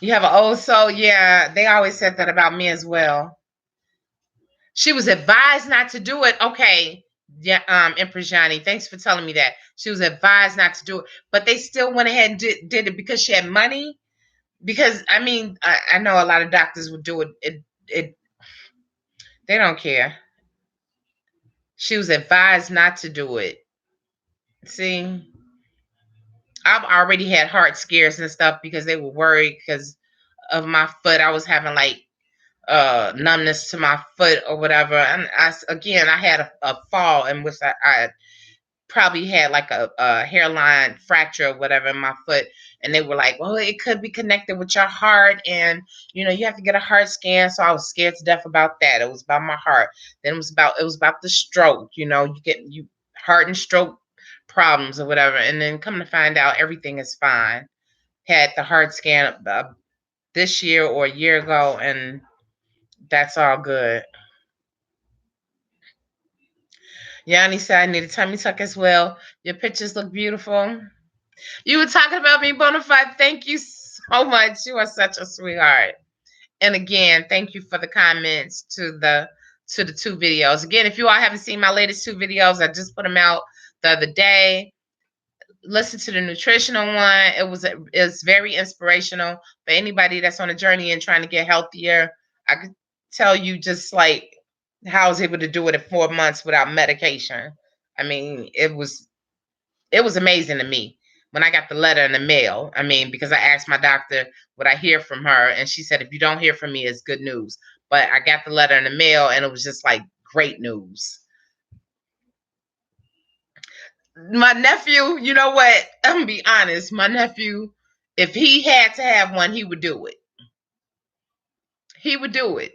You have an old soul, yeah. They always said that about me as well. She was advised not to do it. Okay. Yeah, Empress Johnny, thanks for telling me that. She was advised not to do it, but they still went ahead and did it because she had money. Because I mean, I know a lot of doctors would do it. They don't care. She was advised not to do it. See, I've already had heart scares and stuff because they were worried because of my foot. I was having like numbness to my foot or whatever. And I had a fall in which I probably had like a hairline fracture or whatever in my foot, and they were like, well, it could be connected with your heart, and you have to get a heart scan. So I was scared to death about that. It was about my heart. Then it was about the stroke. You get heart and stroke problems or whatever, and then come to find out everything is fine. Had the heart scan this year or a year ago, and that's all good. Yanni said I need a tummy tuck as well. Your pictures look beautiful. You were talking about me, Bonafide. Thank you so much. You are such a sweetheart. And again, thank you for the comments to the two videos. Again, if you all haven't seen my latest two videos, I just put them out the other day. Listen to the nutritional one. It's very inspirational for anybody that's on a journey and trying to get healthier. I could tell you just like how I was able to do it in 4 months without medication. I mean, it was amazing to me when I got the letter in the mail. I mean, because I asked my doctor would I hear from her, and she said, if you don't hear from me, it's good news. But I got the letter in the mail, and it was just like great news. My nephew, you know what? I'm gonna be honest. My nephew, if he had to have one, he would do it. He would do it.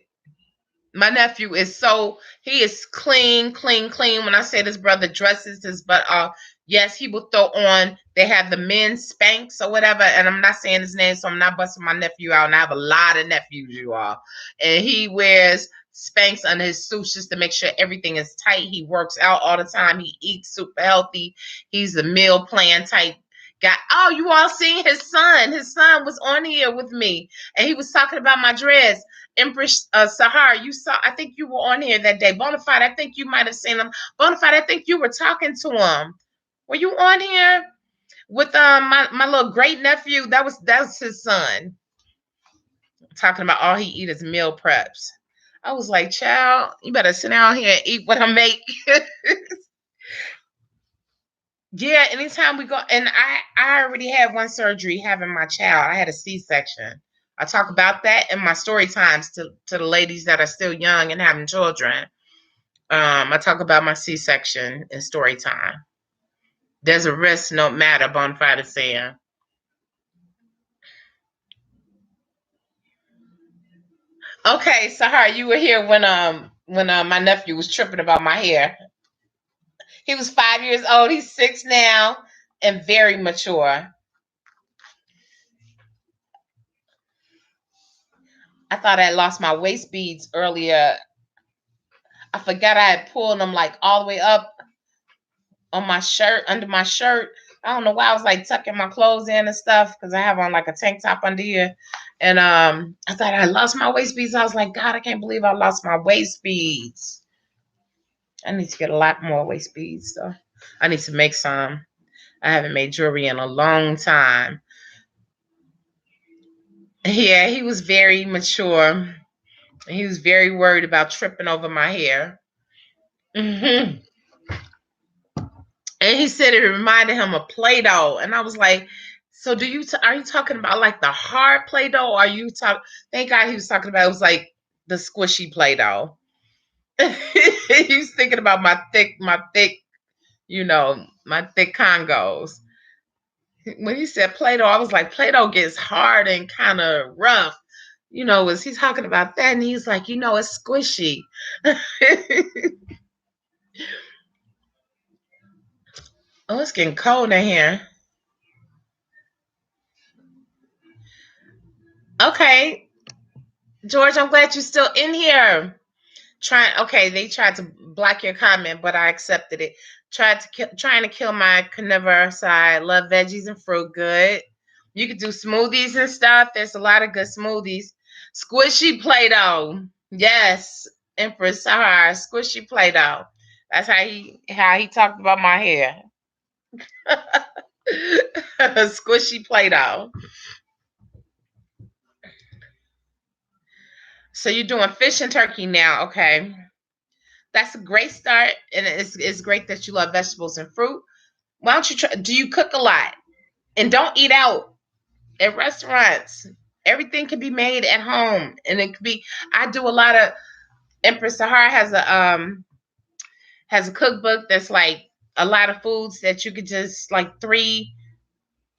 My nephew he is clean, clean, clean. When I say this brother dresses his butt off, yes, he will throw on. They have the men's Spanx or whatever, and I'm not saying his name, so I'm not busting my nephew out. And I have a lot of nephews, you all, and he wears Spanx under his suits just to make sure everything is tight. He works out all the time. He eats super healthy. He's a meal plan type You all seen his son. His son was on here with me, and he was talking about my dreads. Empress Sahar, you saw, I think you were on here that day. Bonafide, I think you might have seen him. Bonafide, I think you were talking to him. Were you on here with my little great nephew? That's his son. Talking about all he eat is meal preps. I was like, child, you better sit down here and eat what I make. Yeah, anytime we go, and I already had one surgery having my child. I had a C-section. I talk about that in my story times to the ladies that are still young and having children. I talk about my C-section in story time. There's a risk, no matter, Bonafide is saying. Okay, Sahar, you were here when my nephew was tripping about my hair. He was 5 years old. He's 6 now and very mature. I thought I had lost my waist beads earlier. I forgot I had pulled them like all the way up on my shirt, under my shirt. I don't know why I was like tucking my clothes in and stuff because I have on like a tank top under here. And I thought I lost my waist beads. I was like, God, I can't believe I lost my waist beads. I need to get a lot more waist beads though. I need to make some. I haven't made jewelry in a long time. Yeah, he was very mature. He was very worried about tripping over my hair. Hmm. And he said it reminded him of Play-Doh. And I was like, so are you talking about like the hard Play-Doh? Or are you talk? Thank God he was talking about, it was like the squishy Play-Doh. He was thinking about my thick, my thick Congos. When he said Play-Doh, I was like, Play-Doh gets hard and kind of rough. Was he talking about that? And he's like, it's squishy. Oh, it's getting cold in here. Okay, George, I'm glad you're still in here. Okay, they tried to block your comment, but I accepted it. Trying to kill my carnivore side. Love veggies and fruit. Good. You could do smoothies and stuff. There's a lot of good smoothies. Squishy Play-Doh. Yes, Empress Sahar. Squishy Play-Doh. That's how he talked about my hair. Squishy Play-Doh. So you're doing fish and turkey now, okay? That's a great start, and it's great that you love vegetables and fruit. Why don't you try? Do you cook a lot? And don't eat out at restaurants. Everything can be made at home, and it could be. I do a lot of. Empress Sahara has a cookbook that's like a lot of foods that you could just like three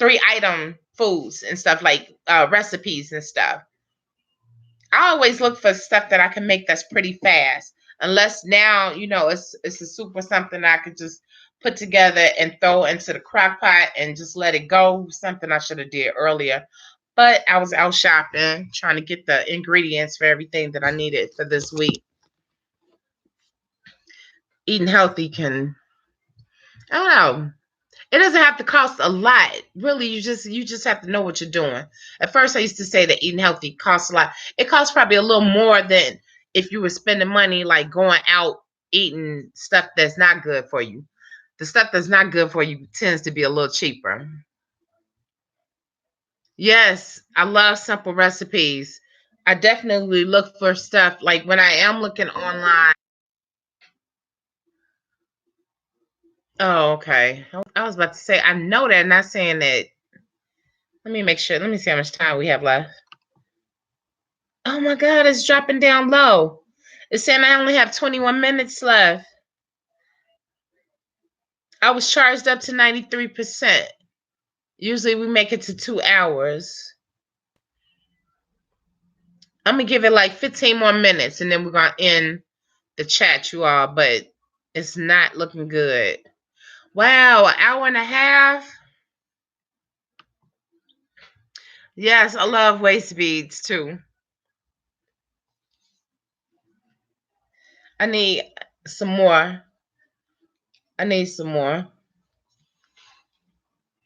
item foods and stuff like recipes and stuff. I always look for stuff that I can make that's pretty fast. Unless now, it's a soup or something I could just put together and throw into the crock pot and just let it go. Something I should have did earlier. But I was out shopping, trying to get the ingredients for everything that I needed for this week. Eating healthy I don't know. It doesn't have to cost a lot. Really, you just have to know what you're doing. At first I used to say that eating healthy costs a lot. It costs probably a little more than if you were spending money like going out eating stuff that's not good for you. The stuff that's not good for you tends to be a little cheaper. Yes, I love simple recipes. I definitely look for stuff like when I am looking online. Oh, okay. I was about to say I know that, not saying that. Let me make sure. Let me see how much time we have left. Oh my God, it's dropping down low. It's saying I only have 21 minutes left. I was charged up to 93%. Usually we make it to 2 hours. I'm going to give it like 15 more minutes and then we're going to end the chat, you all. But it's not looking good. Wow, an hour and a half? Yes, I love waist beads too. I need some more. I need some more.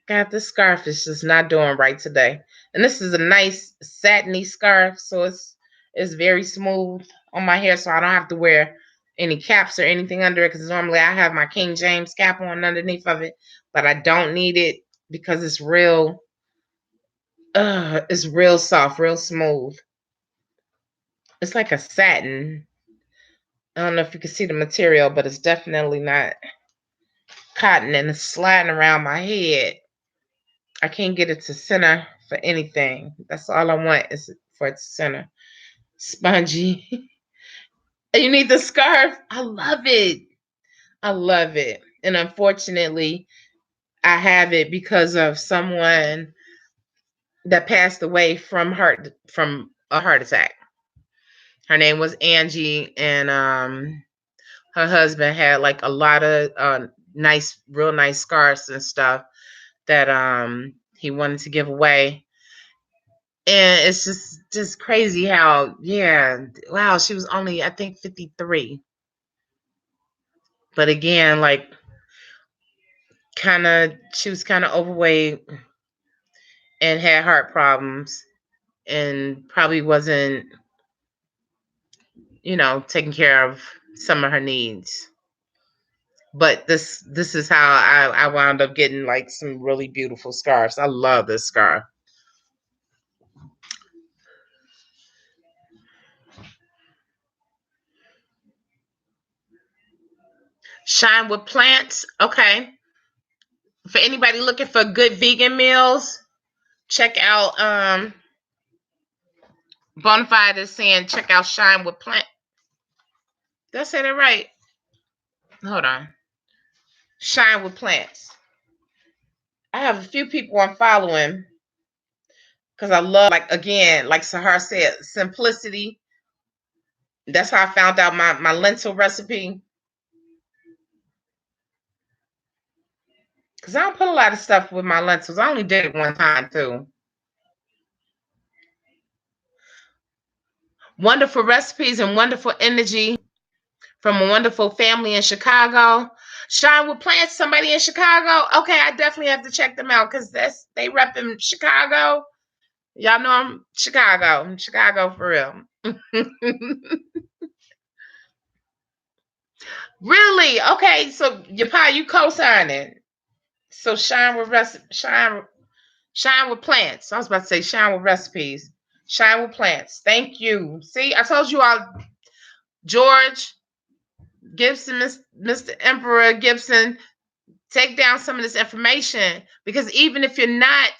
God, this scarf is just not doing right today. And this is a nice satiny scarf, so it's very smooth on my hair, so I don't have to wear any caps or anything under it. Because normally I have my King James cap on underneath of it, but I don't need it because it's real soft, real smooth. It's like a satin. I don't know if you can see the material, but it's definitely not cotton, and it's sliding around my head. I can't get it to center for anything. That's all I want is for it to center. Spongy. You need the scarf. I love it. I love it. And unfortunately, I have it because of someone that passed away from a heart attack. Her name was Angie, and her husband had like a lot of real nice scarves and stuff that he wanted to give away. And it's just crazy how, yeah, wow, she was only, I think, 53. But again, like, she was kind of overweight and had heart problems and probably wasn't, taking care of some of her needs. But this is how I wound up getting like some really beautiful scarves. I love this scarf. Shine with plants. Okay. For anybody looking for good vegan meals, check out Bonafide is saying check out Shine with Plant. Did I say that right? Hold on. Shine with Plants. I have a few people I'm following because I love, like, again, like Sahar said, simplicity. That's how I found out my lentil recipe. Because I don't put a lot of stuff with my lentils. I only did it one time too. Wonderful recipes and wonderful energy from a wonderful family in Chicago. Shine with Plants, somebody in Chicago. Okay, I definitely have to check them out because they rep in Chicago. Y'all know I'm Chicago. I'm Chicago for real. Really? Okay, so you co-signing. So shine with plants. I was about to say shine with recipes. Shine with plants. Thank you. See, I told you all, George Gibson, Mr. Emperor Gibson, take down some of this information, because even if you're not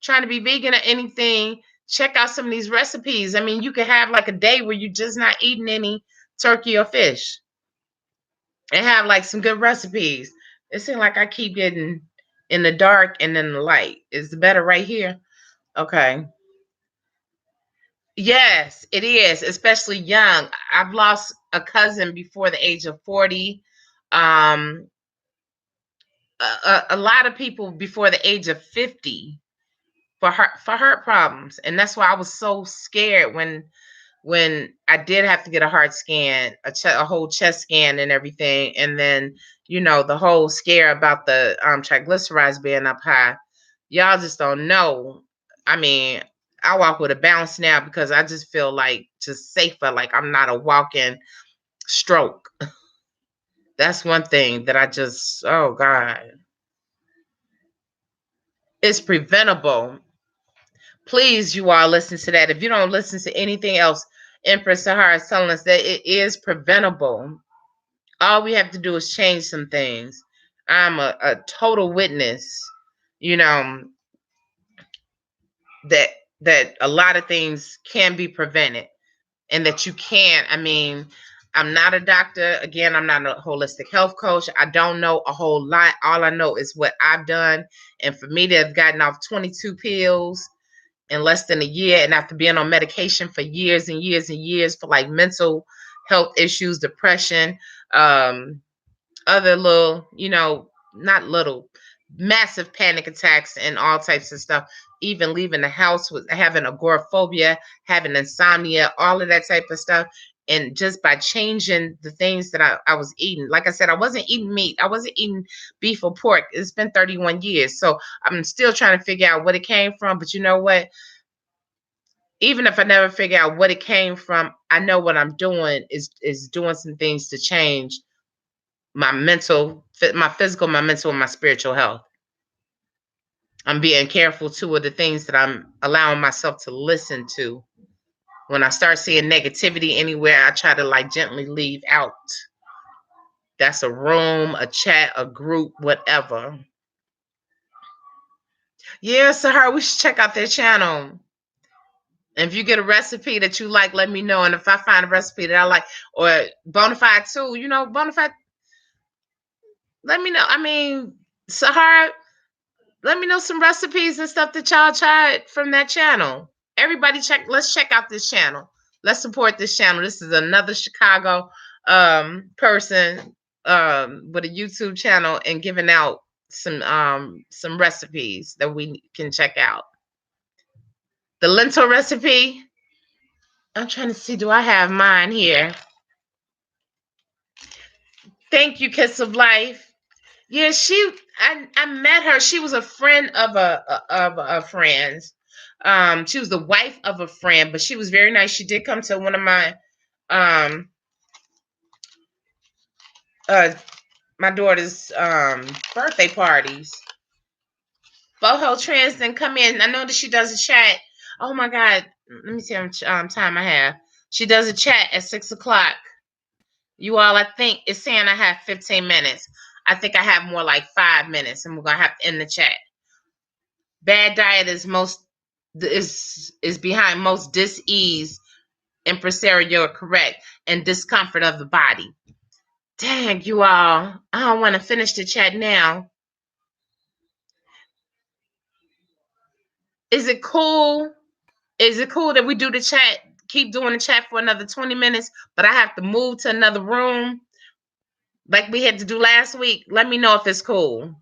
trying to be vegan or anything, check out some of these recipes. I mean, you could have like a day where you're just not eating any turkey or fish and have like some good recipes. It seems like I keep getting in the dark and in the light. Is it better right here? Okay. Yes, it is, especially young. I've lost a cousin before the age of 40. Um, a lot of people before the age of 50 for heart problems, and that's why I was so scared when I did have to get a heart scan, a whole chest scan and everything, and then the whole scare about the triglycerides being up high. Y'all just don't know. I mean, I walk with a bounce now because I just feel like just safer, like I'm not a walking stroke. That's one thing that I just, oh God, it's preventable. Please, you all listen to that. If you don't listen to anything else, Empress Sahara is telling us that it is preventable. All we have to do is change some things. I'm a total witness, you know, that a lot of things can be prevented, and that you can. I mean, I'm not a doctor. Again, I'm not a holistic health coach. I don't know a whole lot. All I know is what I've done. And for me to have gotten off 22 pills in less than a year, and after being on medication for years and years and years for like mental health issues, depression, other little, not little, massive panic attacks and all types of stuff, even leaving the house with having agoraphobia, having insomnia, all of that type of stuff. And just by changing the things that I was eating, like I said, I wasn't eating meat. I wasn't eating beef or pork. It's been 31 years. So I'm still trying to figure out what it came from. But you know what? Even if I never figure out what it came from, I know what I'm doing is doing some things to change my mental, my physical, my mental, and my spiritual health. I'm being careful too of the things that I'm allowing myself to listen to. When I start seeing negativity anywhere, I try to like gently leave out. That's a room, a chat, a group, whatever. Yeah, Sahar, we should check out their channel. And if you get a recipe that you like, let me know. And if I find a recipe that I like, or Bonafide too, you know, Bonafide, let me know. I mean, Sahar, let me know some recipes and stuff that y'all tried from that channel. Everybody let's check out this channel. Let's support this channel. This is another Chicago person with a YouTube channel and giving out some recipes that we can check out. The lentil recipe. I'm trying to see, do I have mine here? Thank you, Kiss of Life. Yeah, I met her. She was a friend of a friend. She was the wife of a friend, but she was very nice. She did come to one of um my daughter's birthday parties. Boho Trans didn't come in. I know that she does a chat. Oh my God. Let me see how much time I have. She does a chat at 6:00. You all, I think it's saying I have 15 minutes. I think I have more like 5 minutes, and we're gonna have to end the chat. Bad diet is behind most dis-ease, and Prosera, you're correct, and discomfort of the body. Dang, you all. I don't want to finish the chat now. Is it cool? Is it cool that we do the chat, keep doing the chat for another 20 minutes, but I have to move to another room like we had to do last week? Let me know if it's cool.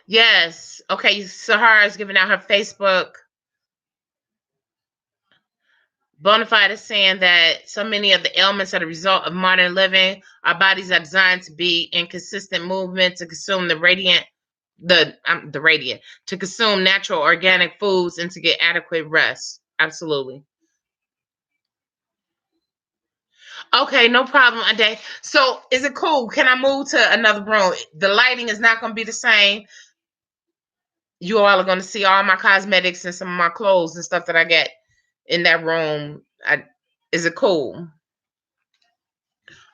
Yes. Okay, Sahara is giving out her Facebook. Bonafide is saying that so many of the ailments are the result of modern living. Our bodies are designed to be in consistent movement to consume the radiant, to consume natural organic foods and to get adequate rest. Absolutely. Okay, no problem, Ade. So is it cool? Can I move to another room? The lighting is not going to be the same. You all are going to see all my cosmetics and some of my clothes and stuff that I get in that room. Is it cool?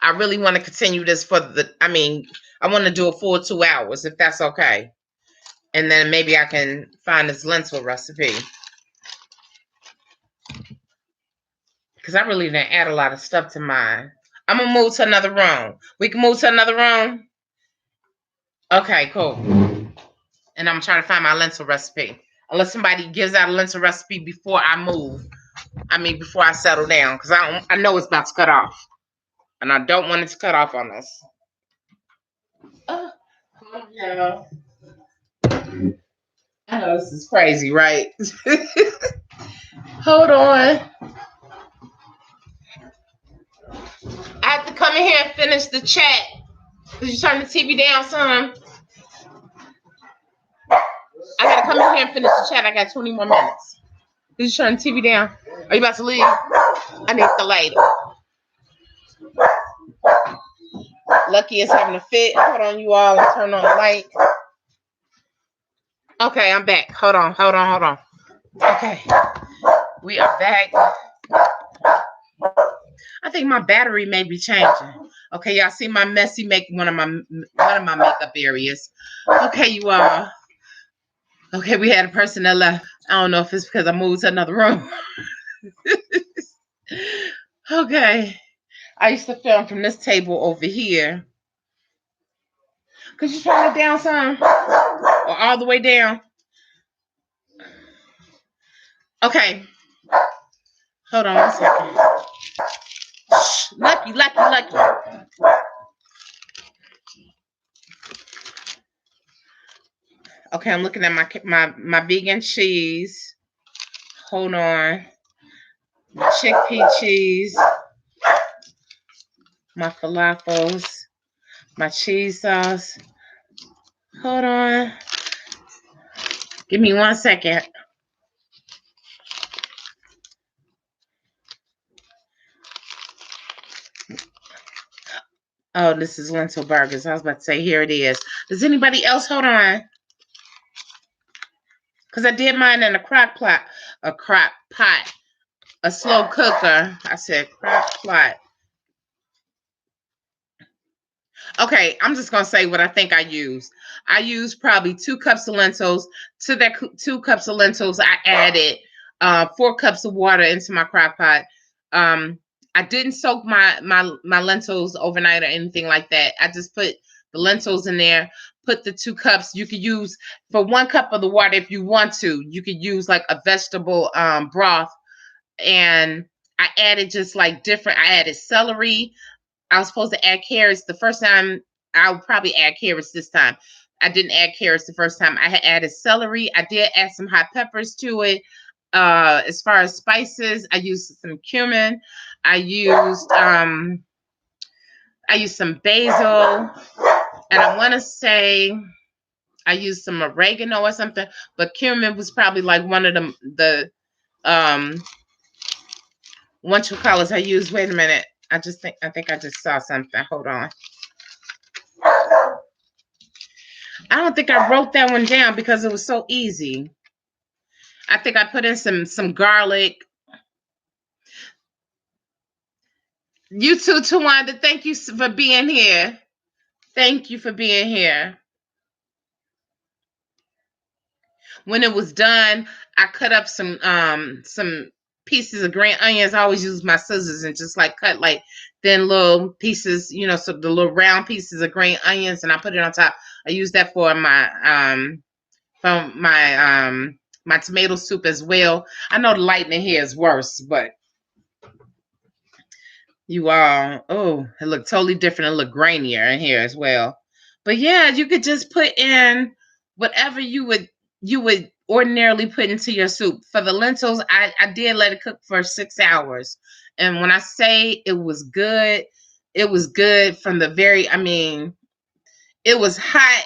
I really want to continue this I want to do a full 2 hours if that's okay. And then maybe I can find this lentil recipe. Because I really didn't add a lot of stuff to mine. I'm going to move to another room. We can move to another room? Okay, cool. And I'm trying to find my lentil recipe. Unless somebody gives out a lentil recipe before I move. Before I settle down. Because I know it's about to cut off. And I don't want it to cut off on us. Yeah. I know this is crazy, right? Hold on. I have to come in here and finish the chat. Did you turn the TV down, son? I gotta come in here and finish the chat. I got 20 more minutes. Did you turn the TV down? Are you about to leave? I need the light. Lucky is having a fit. Hold on, you all. I'll turn on the light. Okay, I'm back. Hold on. Okay. We are back. I think my battery may be changing. Okay, y'all see my messy one of my makeup areas. Okay, you all. Okay, we had a person that left. I don't know if it's because I moved to another room. Okay. I used to film from this table over here. Could you turn it down some? Or all the way down? Okay. Hold on 1 second. Lucky. Okay, I'm looking at my vegan cheese. Hold on. chickpea cheese, my falafels, my cheese sauce. Hold on. Give me 1 second. Oh, this is lentil burgers. I was about to say, here it is. Does anybody else? Hold on. Because I did mine in a crock pot. A slow cooker. I said crock pot. Okay, I'm just going to say what I think I used. I used probably 2 cups of lentils. To that 2 cups of lentils, I added 4 cups of water into my crock pot. I didn't soak my lentils overnight or anything like that. I just put the lentils in there, put the 2 cups. You could use, for 1 cup of the water, if you want to, you could use like a vegetable broth. And I added just like different, I added celery. I was supposed to add carrots. The first time, I'll probably add carrots this time. I didn't add carrots the first time. I had added celery. I did add some hot peppers to it. As far as spices, I used some cumin. I used some basil, and I want to say I used some oregano or something. But cumin was probably like one of the what you call it I used. Wait a minute. I think I just saw something. Hold on. I don't think I wrote that one down because it was so easy. I think I put in some garlic. You too, Tawanda. Thank you for being here. Thank you for being here. When it was done, I cut up some pieces of green onions. I always use my scissors and just like cut like thin little pieces, you know, so the little round pieces of green onions, and I put it on top. I use that for my my tomato soup as well. I know the lighting in here is worse, but you all, oh, it looked totally different. It looked grainier in here as well. But yeah, you could just put in whatever you would ordinarily put into your soup. For the lentils, I did let it cook for 6 hours. And when I say it was good from the very, I mean, it was hot.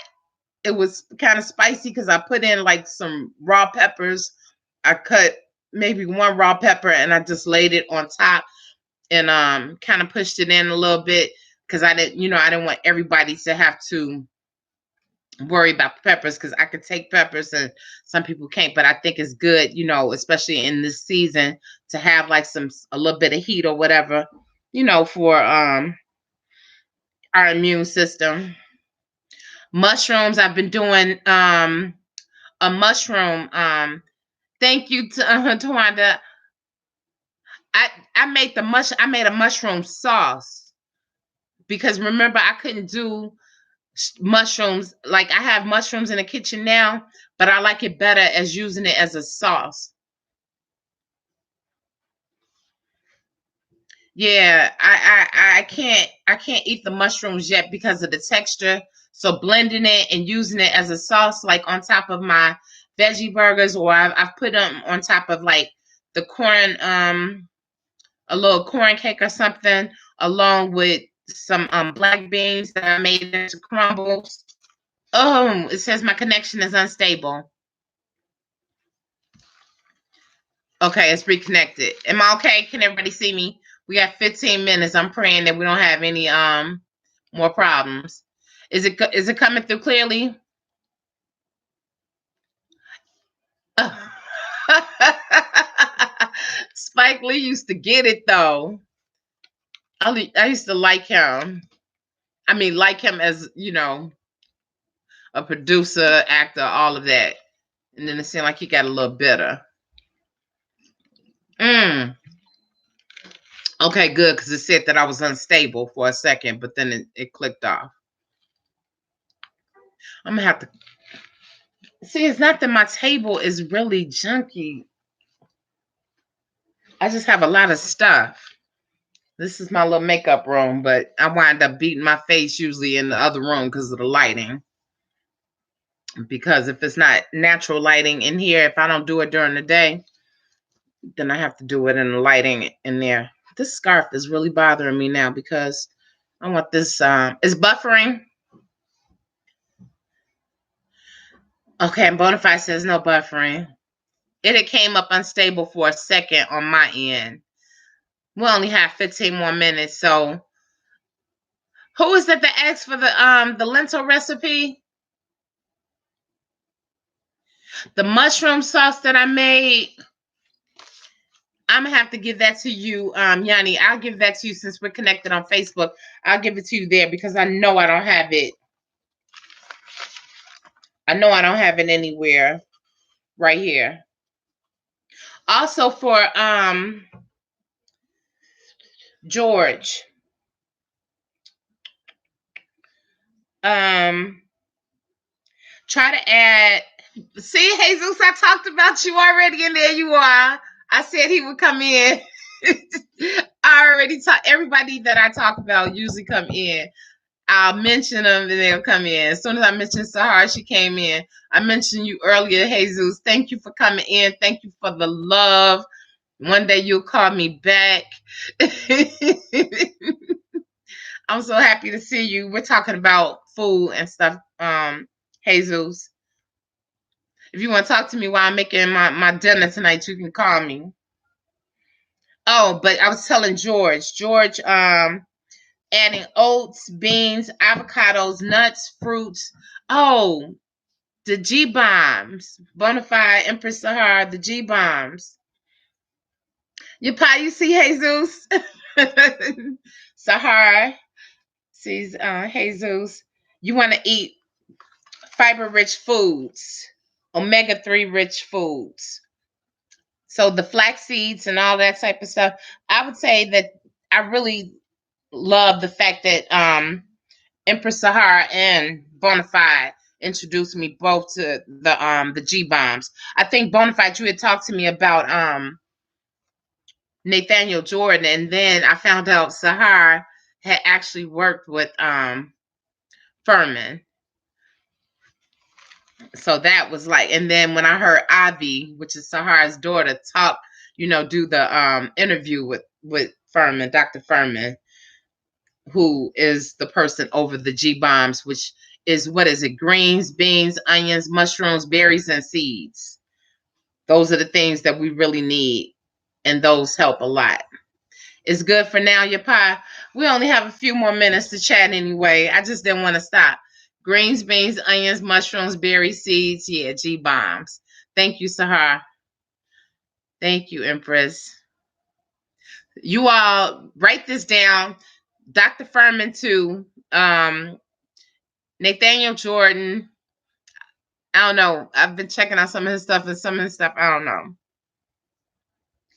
It was kind of spicy because I put in like some raw peppers. I cut maybe 1 raw pepper and I just laid it on top and kind of pushed it in a little bit because I didn't want everybody to have to worry about the peppers, because I could take peppers and some people can't. But I think it's good, especially in this season, to have like a little bit of heat or whatever, for our immune system. Mushrooms, I've been doing a mushroom. Thank you to Tawanda. I made a mushroom sauce, because remember, I couldn't do mushrooms. Like, I have mushrooms in the kitchen now, but I like it better as using it as a sauce. Yeah, I can't eat the mushrooms yet because of the texture. So blending it and using it as a sauce, like on top of my veggie burgers, or I've put them on top of like the corn, a little corn cake or something, along with some black beans that I made into crumbles. Oh, it says my connection is unstable. Okay, it's reconnected. Am I okay? Can everybody see me? We got 15 minutes. I'm praying that we don't have any more problems. Is it coming through clearly? Spike Lee used to get it though. I used to like him. I mean, like him as, a producer, actor, all of that. And then it seemed like he got a little bitter. Okay, good, because it said that I was unstable for a second, but then it clicked off. I'm gonna have to see. It's not that my table is really junky. I just have a lot of stuff. This is my little makeup room, but I wind up beating my face usually in the other room because of the lighting. Because if it's not natural lighting in here, if I don't do it during the day, Then I have to do it in the lighting in there. This scarf is really bothering me now because I want this. It's buffering. Okay, and Bonafide says no buffering. It had came up unstable for a second on my end. We only have 15 more minutes, so who is that that asked for the lentil recipe? The mushroom sauce that I made. I'm gonna have to give that to you, Yanni. I'll give that to you since we're connected on Facebook. I'll give it to you there because I know I don't have it. I know I don't have it anywhere right here. Also for George. Try to add. See, Jesus, I talked about you already, and there you are. I said he would come in. I already talked. Everybody that I talk about usually come in. I'll mention them and they'll come in. As soon as I mentioned Sahara, she came in. I mentioned you earlier, Jesus. Thank you for coming in. Thank you for the love. One day you'll call me back. I'm so happy to see you. We're talking about food and stuff, Jesus. If you want to talk to me while I'm making my dinner tonight, you can call me. Oh, but I was telling George, adding oats, beans, avocados, nuts, fruits. Oh, the G bombs, Bonafide Empress Sahara, the G bombs. You see Jesus, Sahara sees Jesus. You want to eat fiber-rich foods, omega-3 rich foods. So the flax seeds and all that type of stuff. I would say that I really love the fact that Empress Sahara and Bonafide introduced me both to the G bombs. I think Bonafide, you had talked to me about Nathaniel Jordan, and then I found out Sahara had actually worked with Furman. So that was like, and then when I heard Ivy, which is Sahara's daughter, talk, do the interview with Furman, Dr. Furman, who is the person over the G bombs, which is, what is it? Greens, beans, onions, mushrooms, berries, and seeds. Those are the things that we really need, and those help a lot. It's good for now, your pie. We only have a few more minutes to chat anyway. I just didn't want to stop. Greens, beans, onions, mushrooms, berries, seeds. Yeah, G bombs. Thank you, Sahar. Thank you, Empress. You all write this down. Dr. Furman too. Nathaniel Jordan. I don't know. I've been checking out some of his stuff, and some of his stuff, I don't know.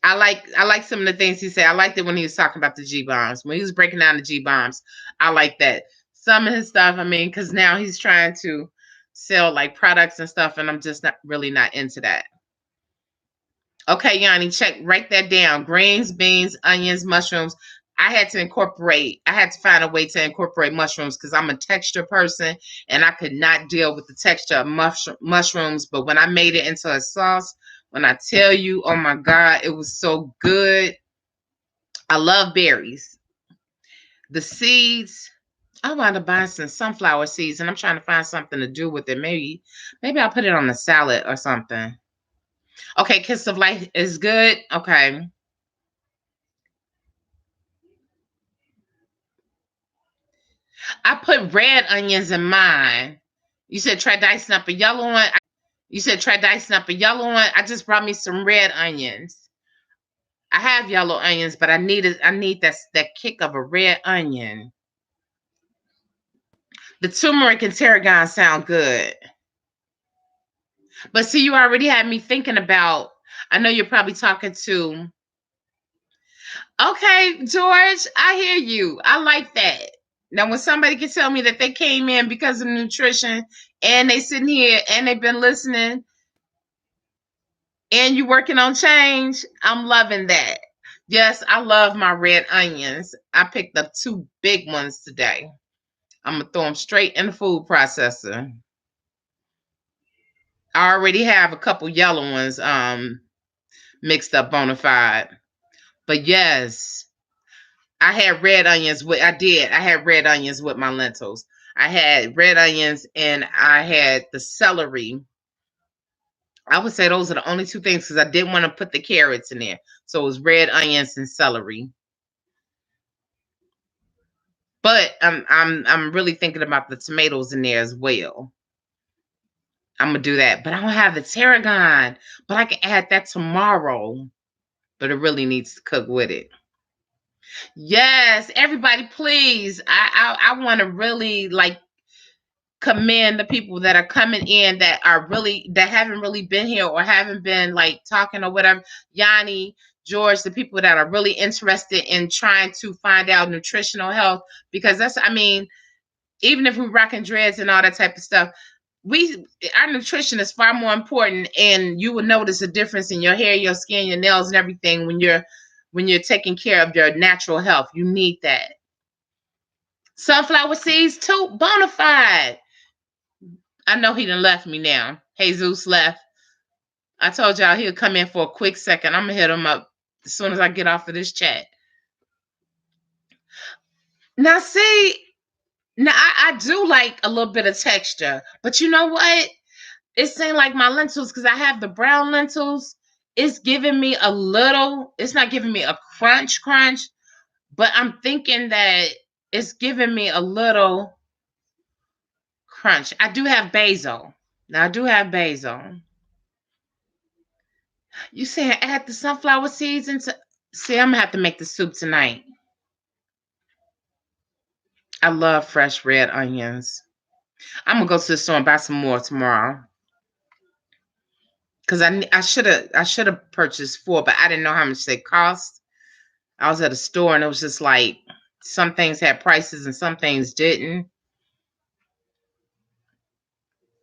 I like some of the things he said. I liked it when he was talking about the G bombs. When he was breaking down the G bombs, I like that. Some of his stuff, I mean, because now he's trying to sell like products and stuff, and I'm just not into that. Okay, Yanni, write that down. Greens, beans, onions, mushrooms. I had to find a way to incorporate mushrooms because I'm a texture person and I could not deal with the texture of mushrooms. But when I made it into a sauce, when I tell you, oh my God, it was so good. I love berries. The seeds, I want to buy some sunflower seeds and I'm trying to find something to do with it. Maybe I'll put it on a salad or something. Okay, Kiss of Life is good. Okay. I put red onions in mine. You said try dicing up a yellow one. I just brought me some red onions. I have yellow onions, but I need that kick of a red onion. The turmeric and tarragon sound good. But see, you already had me thinking about, I know you're probably talking to, okay, George, I hear you. I like that. Now, when somebody can tell me that they came in because of nutrition and they sitting here and they've been listening and you working on change, I'm loving that. Yes, I love my red onions. I picked up 2 big ones today. I'm going to throw them straight in the food processor. I already have a couple yellow ones. mixed up bona fide. But yes, I had red onions with I had red onions with my lentils. I had red onions and I had the celery. I would say those are the only two things because I didn't want to put the carrots in there. So it was red onions and celery. But I'm really thinking about the tomatoes in there as well. I'm gonna do that. But I don't have the tarragon. But I can add that tomorrow. But it really needs to cook with it. Yes, everybody, please. I want to really like commend the people that are coming in that haven't really been here or haven't been like talking or whatever. Yanni, George, the people that are really interested in trying to find out nutritional health, because that's, I mean, even if we're rocking dreads and all that type of stuff, our nutrition is far more important, and you will notice a difference in your hair, your skin, your nails, and everything when you're taking care of your natural health. You need that. Sunflower seeds too, bona fide. I know he done left me now. Jesus left. I told y'all he'll come in for a quick second. I'm gonna hit him up as soon as I get off of this chat. Now, see, now I do like a little bit of texture, but you know what? It seemed like my lentils, because I have the brown lentils, it's giving me a little, it's not giving me a crunch, but I'm thinking that it's giving me a little crunch. I do have basil. Now, I do have basil. You saying add the sunflower seeds into? See, I'm gonna have to make the soup tonight. I love fresh red onions. I'm gonna go to the store and buy some more tomorrow. Cause I should have purchased 4, but I didn't know how much they cost. I was at a store and it was just like some things had prices and some things didn't.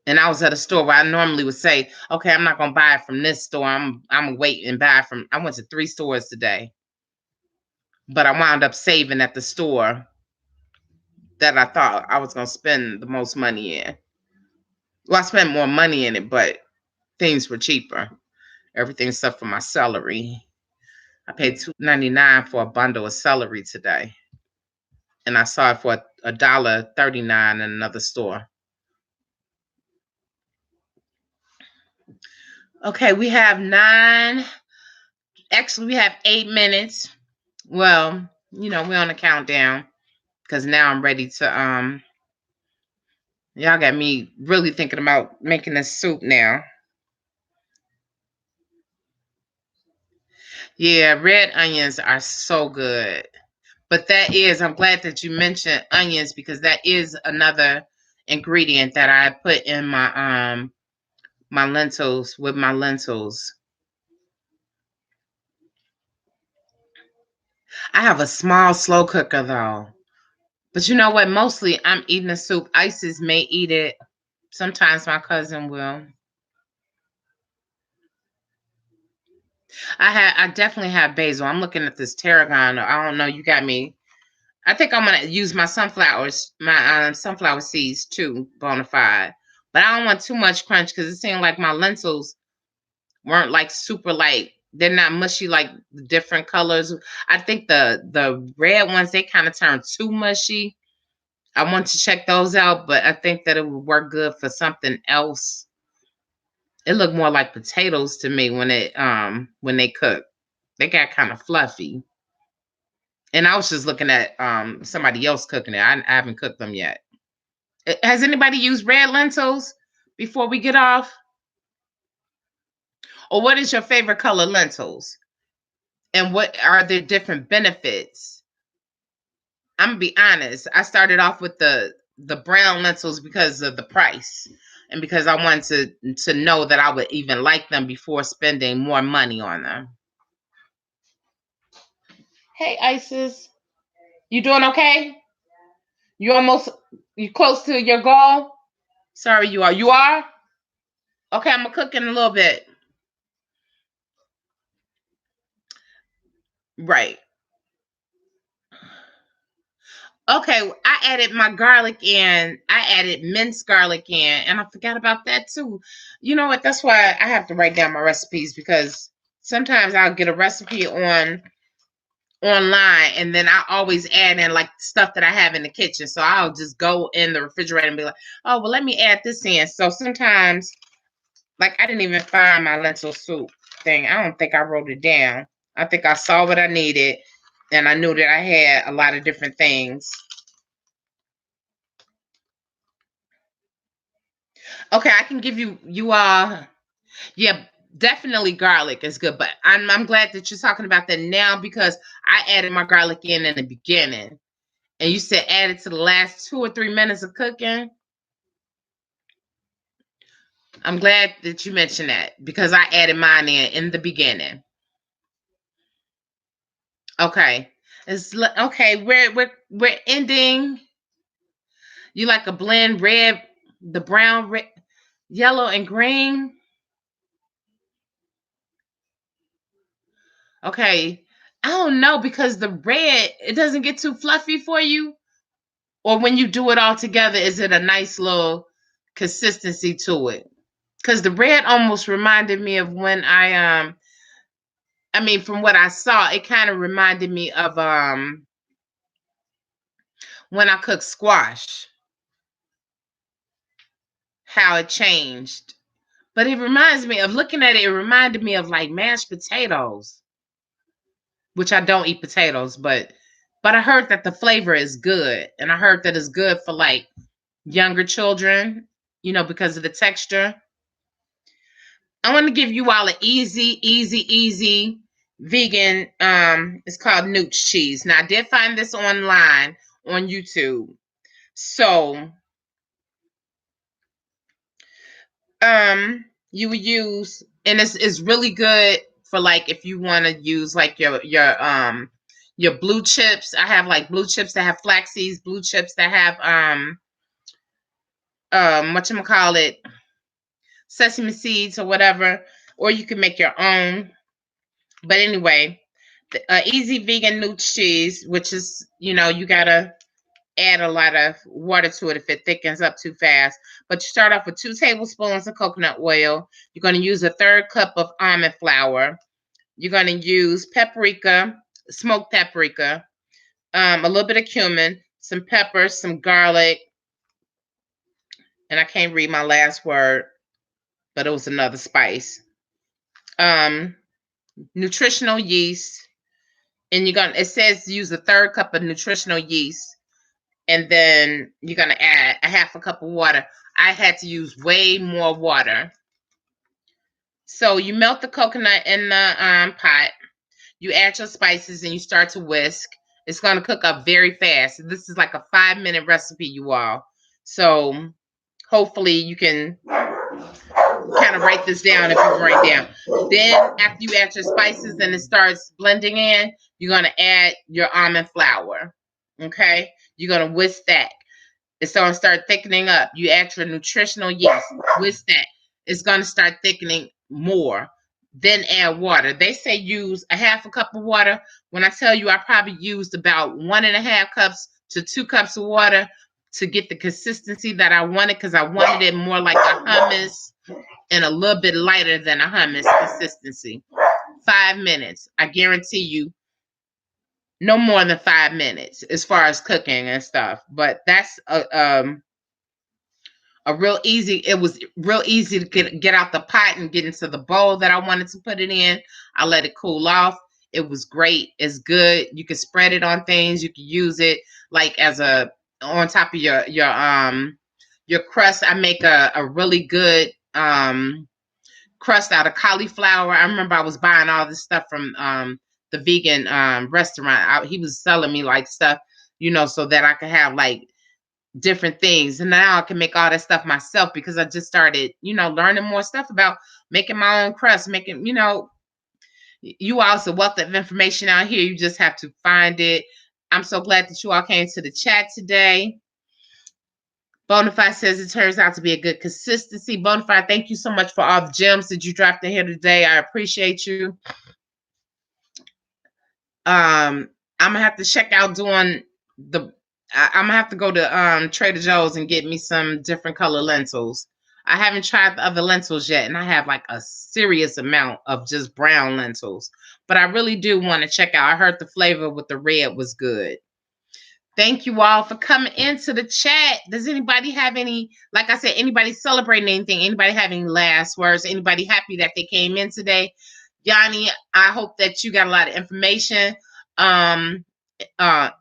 And I was at a store where I normally would say, okay, I'm not gonna buy it from this store. I'm gonna wait and buy it from. I went to 3 stores today, but I wound up saving at the store that I thought I was gonna spend the most money in. Well, I spent more money in it, but things were cheaper. Everything except for my celery. I paid $2.99 for a bundle of celery today, and I saw it for $1.39 in another store. Okay, we have 9. Actually, we have 8 minutes. Well, you know, we're on a countdown because now I'm ready to. Y'all got me really thinking about making this soup now. Yeah, red onions are so good. But I'm glad that you mentioned onions because that is another ingredient that I put in my lentils with my lentils. I have a small slow cooker though. But you know what? Mostly I'm eating the soup. Isis may eat it. Sometimes my cousin will. I definitely have basil. I'm looking at this tarragon. I don't know. You got me. I think I'm gonna use my sunflower seeds too, bona fide. But I don't want too much crunch because it seemed like my lentils weren't like super like they're not mushy like different colors. I think the red ones they kind of turn too mushy. I want to check those out, but I think that it would work good for something else. It looked more like potatoes to me when they cook. They got kind of fluffy. And I was just looking at somebody else cooking it. I haven't cooked them yet. Has anybody used red lentils before we get off? Or what is your favorite color lentils? And what are their different benefits? I'm gonna be honest. I started off with the brown lentils because of the price and because I wanted to know that I would even like them before spending more money on them. Hey Isis, you doing okay? You close to your goal? Sorry, you are. You are? Okay, I'm gonna cook in a little bit. Right. Okay, I added my garlic in. I added minced garlic in, and I forgot about that too. You know what? That's why I have to write down my recipes because sometimes I'll get a recipe online, and then I always add in like stuff that I have in the kitchen. So I'll just go in the refrigerator and be like, oh, well, let me add this in. So sometimes, like, I didn't even find my lentil soup thing. I don't think I wrote it down. I think I saw what I needed, and I knew that I had a lot of different things. Okay, I can give you all. Yeah, definitely garlic is good, but I'm glad that you're talking about that now, because I added my garlic in the beginning, and you said add it to the last 2 or 3 minutes of cooking. I'm glad that you mentioned that, because I added mine in the beginning. Okay, okay. We're ending. You like a blend red, the brown, red, yellow, and green. Okay, I don't know, because the red, it doesn't get too fluffy for you. Or when you do it all together, is it a nice little consistency to it? Because the red almost reminded me of when I mean, from what I saw, it kind of reminded me of when I cooked squash, how it changed. But it reminds me of, looking at it, it reminded me of like mashed potatoes, which I don't eat potatoes, but I heard that the flavor is good, and I heard that it's good for like younger children, because of the texture. I want to give you all an easy vegan. It's called Nooch cheese. Now, I did find this online on YouTube. So, you would use, and it's really good for like if you want to use like your blue chips. I have like blue chips that have flax seeds, blue chips that have whatchamacallit, sesame seeds or whatever, or you can make your own. But anyway, easy vegan Nooch cheese, which is, you gotta add a lot of water to it if it thickens up too fast. But you start off with 2 tablespoons of coconut oil. You're going to use a 1/3 cup of almond flour. You're going to use paprika, smoked paprika, a little bit of cumin, some pepper, some garlic, and I can't read my last word, but it was another spice. Nutritional yeast, and it says use a 1/3 cup of nutritional yeast, and then you're gonna add a 1/2 cup of water. I had to use way more water. So you melt the coconut in the pot. You add your spices and you start to whisk. It's gonna cook up very fast. This is like a 5-minute recipe, you all. So hopefully you can kind of write this down if you write down. Then after you add your spices and it starts blending in, you're gonna add your almond flour. Okay, you're gonna whisk that. It's going to start thickening up. You add your nutritional yeast. Whisk that. It's going to start thickening more. Then add water. They say use a 1/2 cup of water. When I tell you, I probably used about 1.5 cups to 2 cups of water to get the consistency that I wanted, because I wanted it more like a hummus and a little bit lighter than a hummus consistency. 5 minutes. I guarantee you, no more than 5 minutes as far as cooking and stuff. But that's a real easy. It was real easy to get out the pot and get into the bowl that I wanted to put it in. I let it cool off. It was great. It's good. You can spread it on things. You can use it like as a on top of your crust. I make a really good crust out of cauliflower. I remember I was buying all this stuff from the vegan restaurant. He was selling me like stuff, so that I could have like different things. And now I can make all that stuff myself, because I just started, learning more stuff about making my own crust, making, you all, a wealth of information out here. You just have to find it. I'm so glad that you all came to the chat today. Bonafide says it turns out to be a good consistency. Bonafide, thank you so much for all the gems that you dropped in here today. I appreciate you. I'm gonna have to check out doing I'm gonna have to go to Trader Joe's and get me some different color lentils. I haven't tried the other lentils yet, and I have like a serious amount of just brown lentils. But I really do want to check out. I heard the flavor with the red was good. Thank you all for coming into the chat. Does anybody have any, like I said, anybody celebrating anything? Anybody having last words? Anybody happy that they came in today? Yanni, I hope that you got a lot of information. Um,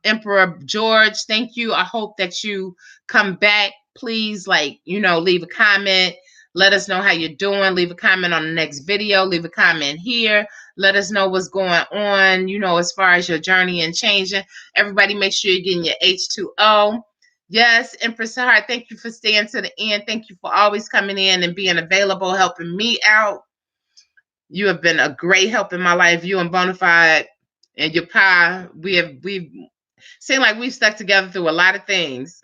Emperor George, thank you. I hope that you come back. Please, leave a comment. Let us know how you're doing. Leave a comment on the next video. Leave a comment here. Let us know what's going on, as far as your journey and changing. Everybody, make sure you're getting your H2O. Yes, Empress Heart, thank you for staying to the end. Thank you for always coming in and being available, helping me out. You have been a great help in my life. You and Bonafide and your pie, we've seemed like we've stuck together through a lot of things.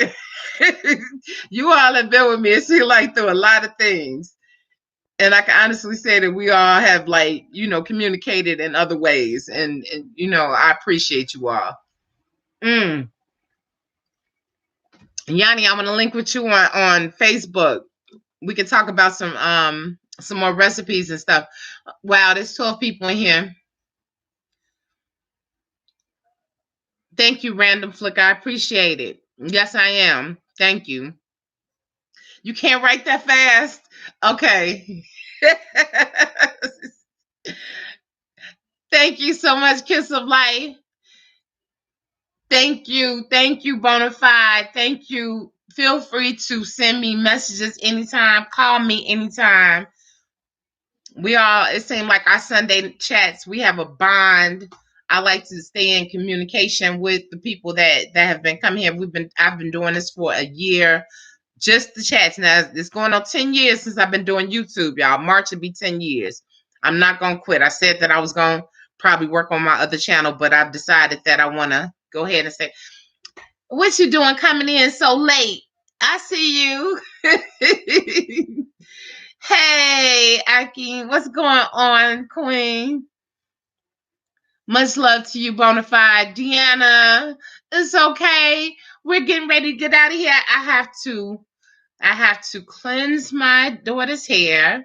You all have been with me. It seemed like through a lot of things. And I can honestly say that we all have communicated in other ways. And I appreciate you all. Yanni, I'm gonna link with you on Facebook. We can talk about some more recipes and stuff. Wow, there's 12 people in here. Thank you, Random Flicker. I appreciate it. Yes, I am. Thank you. You can't write that fast? Okay. Thank you so much, Kiss of Life. Thank you. Thank you, Bonafide. Thank you. Feel free to send me messages anytime. Call me anytime. It seems like our Sunday chats, we have a bond. I like to stay in communication with the people that have been coming here. I've been doing this for a year. Just the chats. Now, it's going on 10 years since I've been doing YouTube, y'all. March will be 10 years. I'm not going to quit. I said that I was going to probably work on my other channel, but I've decided that I want to go ahead and say, what you doing coming in so late? I see you. Hey, Aki, what's going on, Queen? Much love to you, Bonafide. Deanna, it's okay. We're getting ready to get out of here. I have to cleanse my daughter's hair.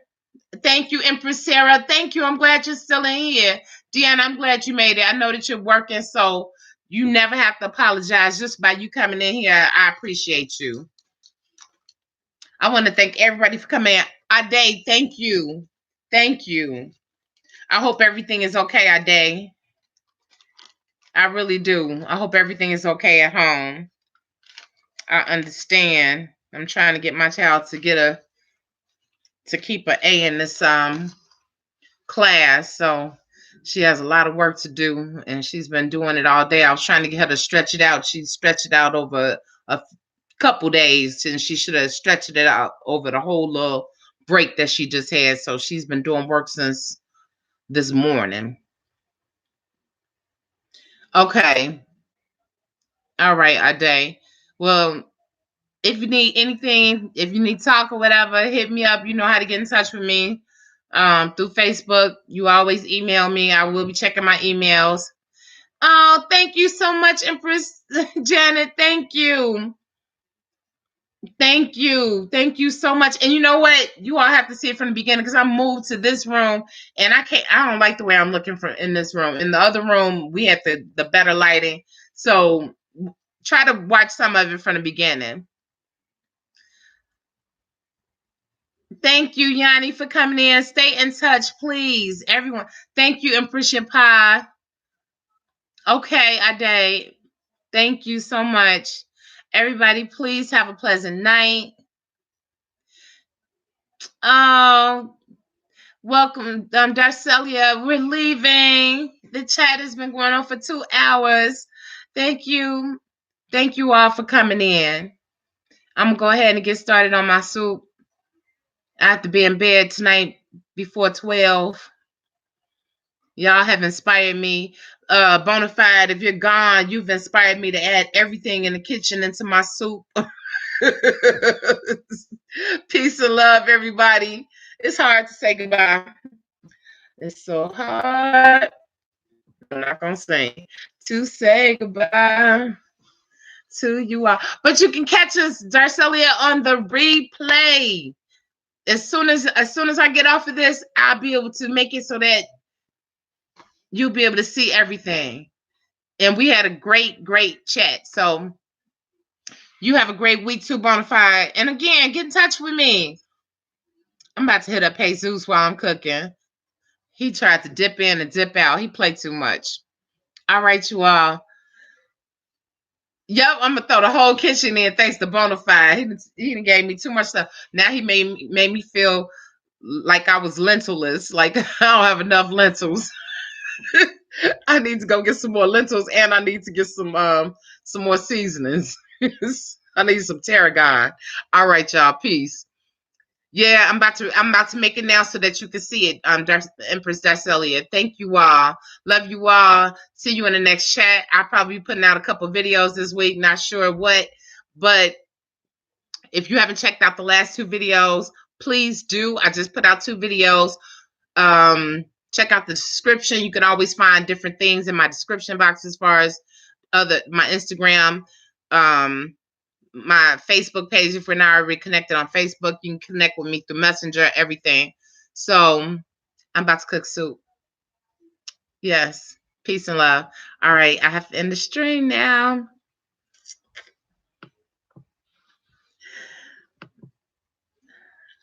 Thank you, Empress Sarah. Thank you. I'm glad you're still in here. Deanna, I'm glad you made it. I know that you're working, so you never have to apologize just by you coming in here. I appreciate you. I want to thank everybody for coming. Ade, thank you. Thank you. I hope everything is okay, Ade. I really do. I hope everything is okay at home. I understand. I'm trying to get my child to keep an A in this class. So she has a lot of work to do, and she's been doing it all day. I was trying to get her to stretch it out. She stretched it out over a couple days, and she should have stretched it out over the whole little break that she just had. So she's been doing work since this morning. Okay. All right, Ade. Well, if you need anything, if you need talk or whatever, hit me up. You know how to get in touch with me through Facebook. You always email me. I will be checking my emails. Oh, thank you so much, Empress Janet. Thank you. Thank you. Thank you so much. And you know what? You all have to see it from the beginning because I moved to this room and I don't like the way I'm looking in this room. In the other room, we had the better lighting. So try to watch some of it from the beginning. Thank you, Yanni, for coming in. Stay in touch, please. Everyone. Thank you, Empress Pie. Okay, Ade. Thank you so much. Everybody, please have a pleasant night. Oh, welcome, Darcelia. We're leaving. The chat has been going on for 2 hours. Thank you. Thank you all for coming in. I'm going to go ahead and get started on my soup. I have to be in bed tonight before 12. Y'all have inspired me. Bonafide, if you're gone, you've inspired me to add everything in the kitchen into my soup. Peace and love, everybody. It's hard to say goodbye. It's so hard. I'm not going to sing. To say goodbye to you all. But you can catch us, Darcelia, on the replay. as soon as I get off of this, I'll be able to make it so that you'll be able to see everything. And we had a great chat. So you have a great week too, Bonafide. And again, get in touch with me. I'm about to hit up Jesus while I'm cooking. He tried to dip in and dip out. He played too much. All right, you all. Yep, I'm gonna throw the whole kitchen in thanks to Bonafide. He gave me too much stuff. Now he made me feel like I was lentilless. Like I don't have enough lentils. I need to go get some more lentils, and I need to get some more seasonings. I need some tarragon. All right, y'all. Peace. Yeah, I'm about to make it now so that you can see it. Empress Darcelia. Thank you all. Love you all. See you in the next chat. I'll probably be putting out a couple videos this week. Not sure what, but if you haven't checked out the last two videos, please do. I just put out two videos. Check out the description. You can always find different things in my description box as far as my Instagram, my Facebook page. If we're not already connected on Facebook, you can connect with me through Messenger, everything. So I'm about to cook soup. Yes. Peace and love. All right. I have to end the stream now.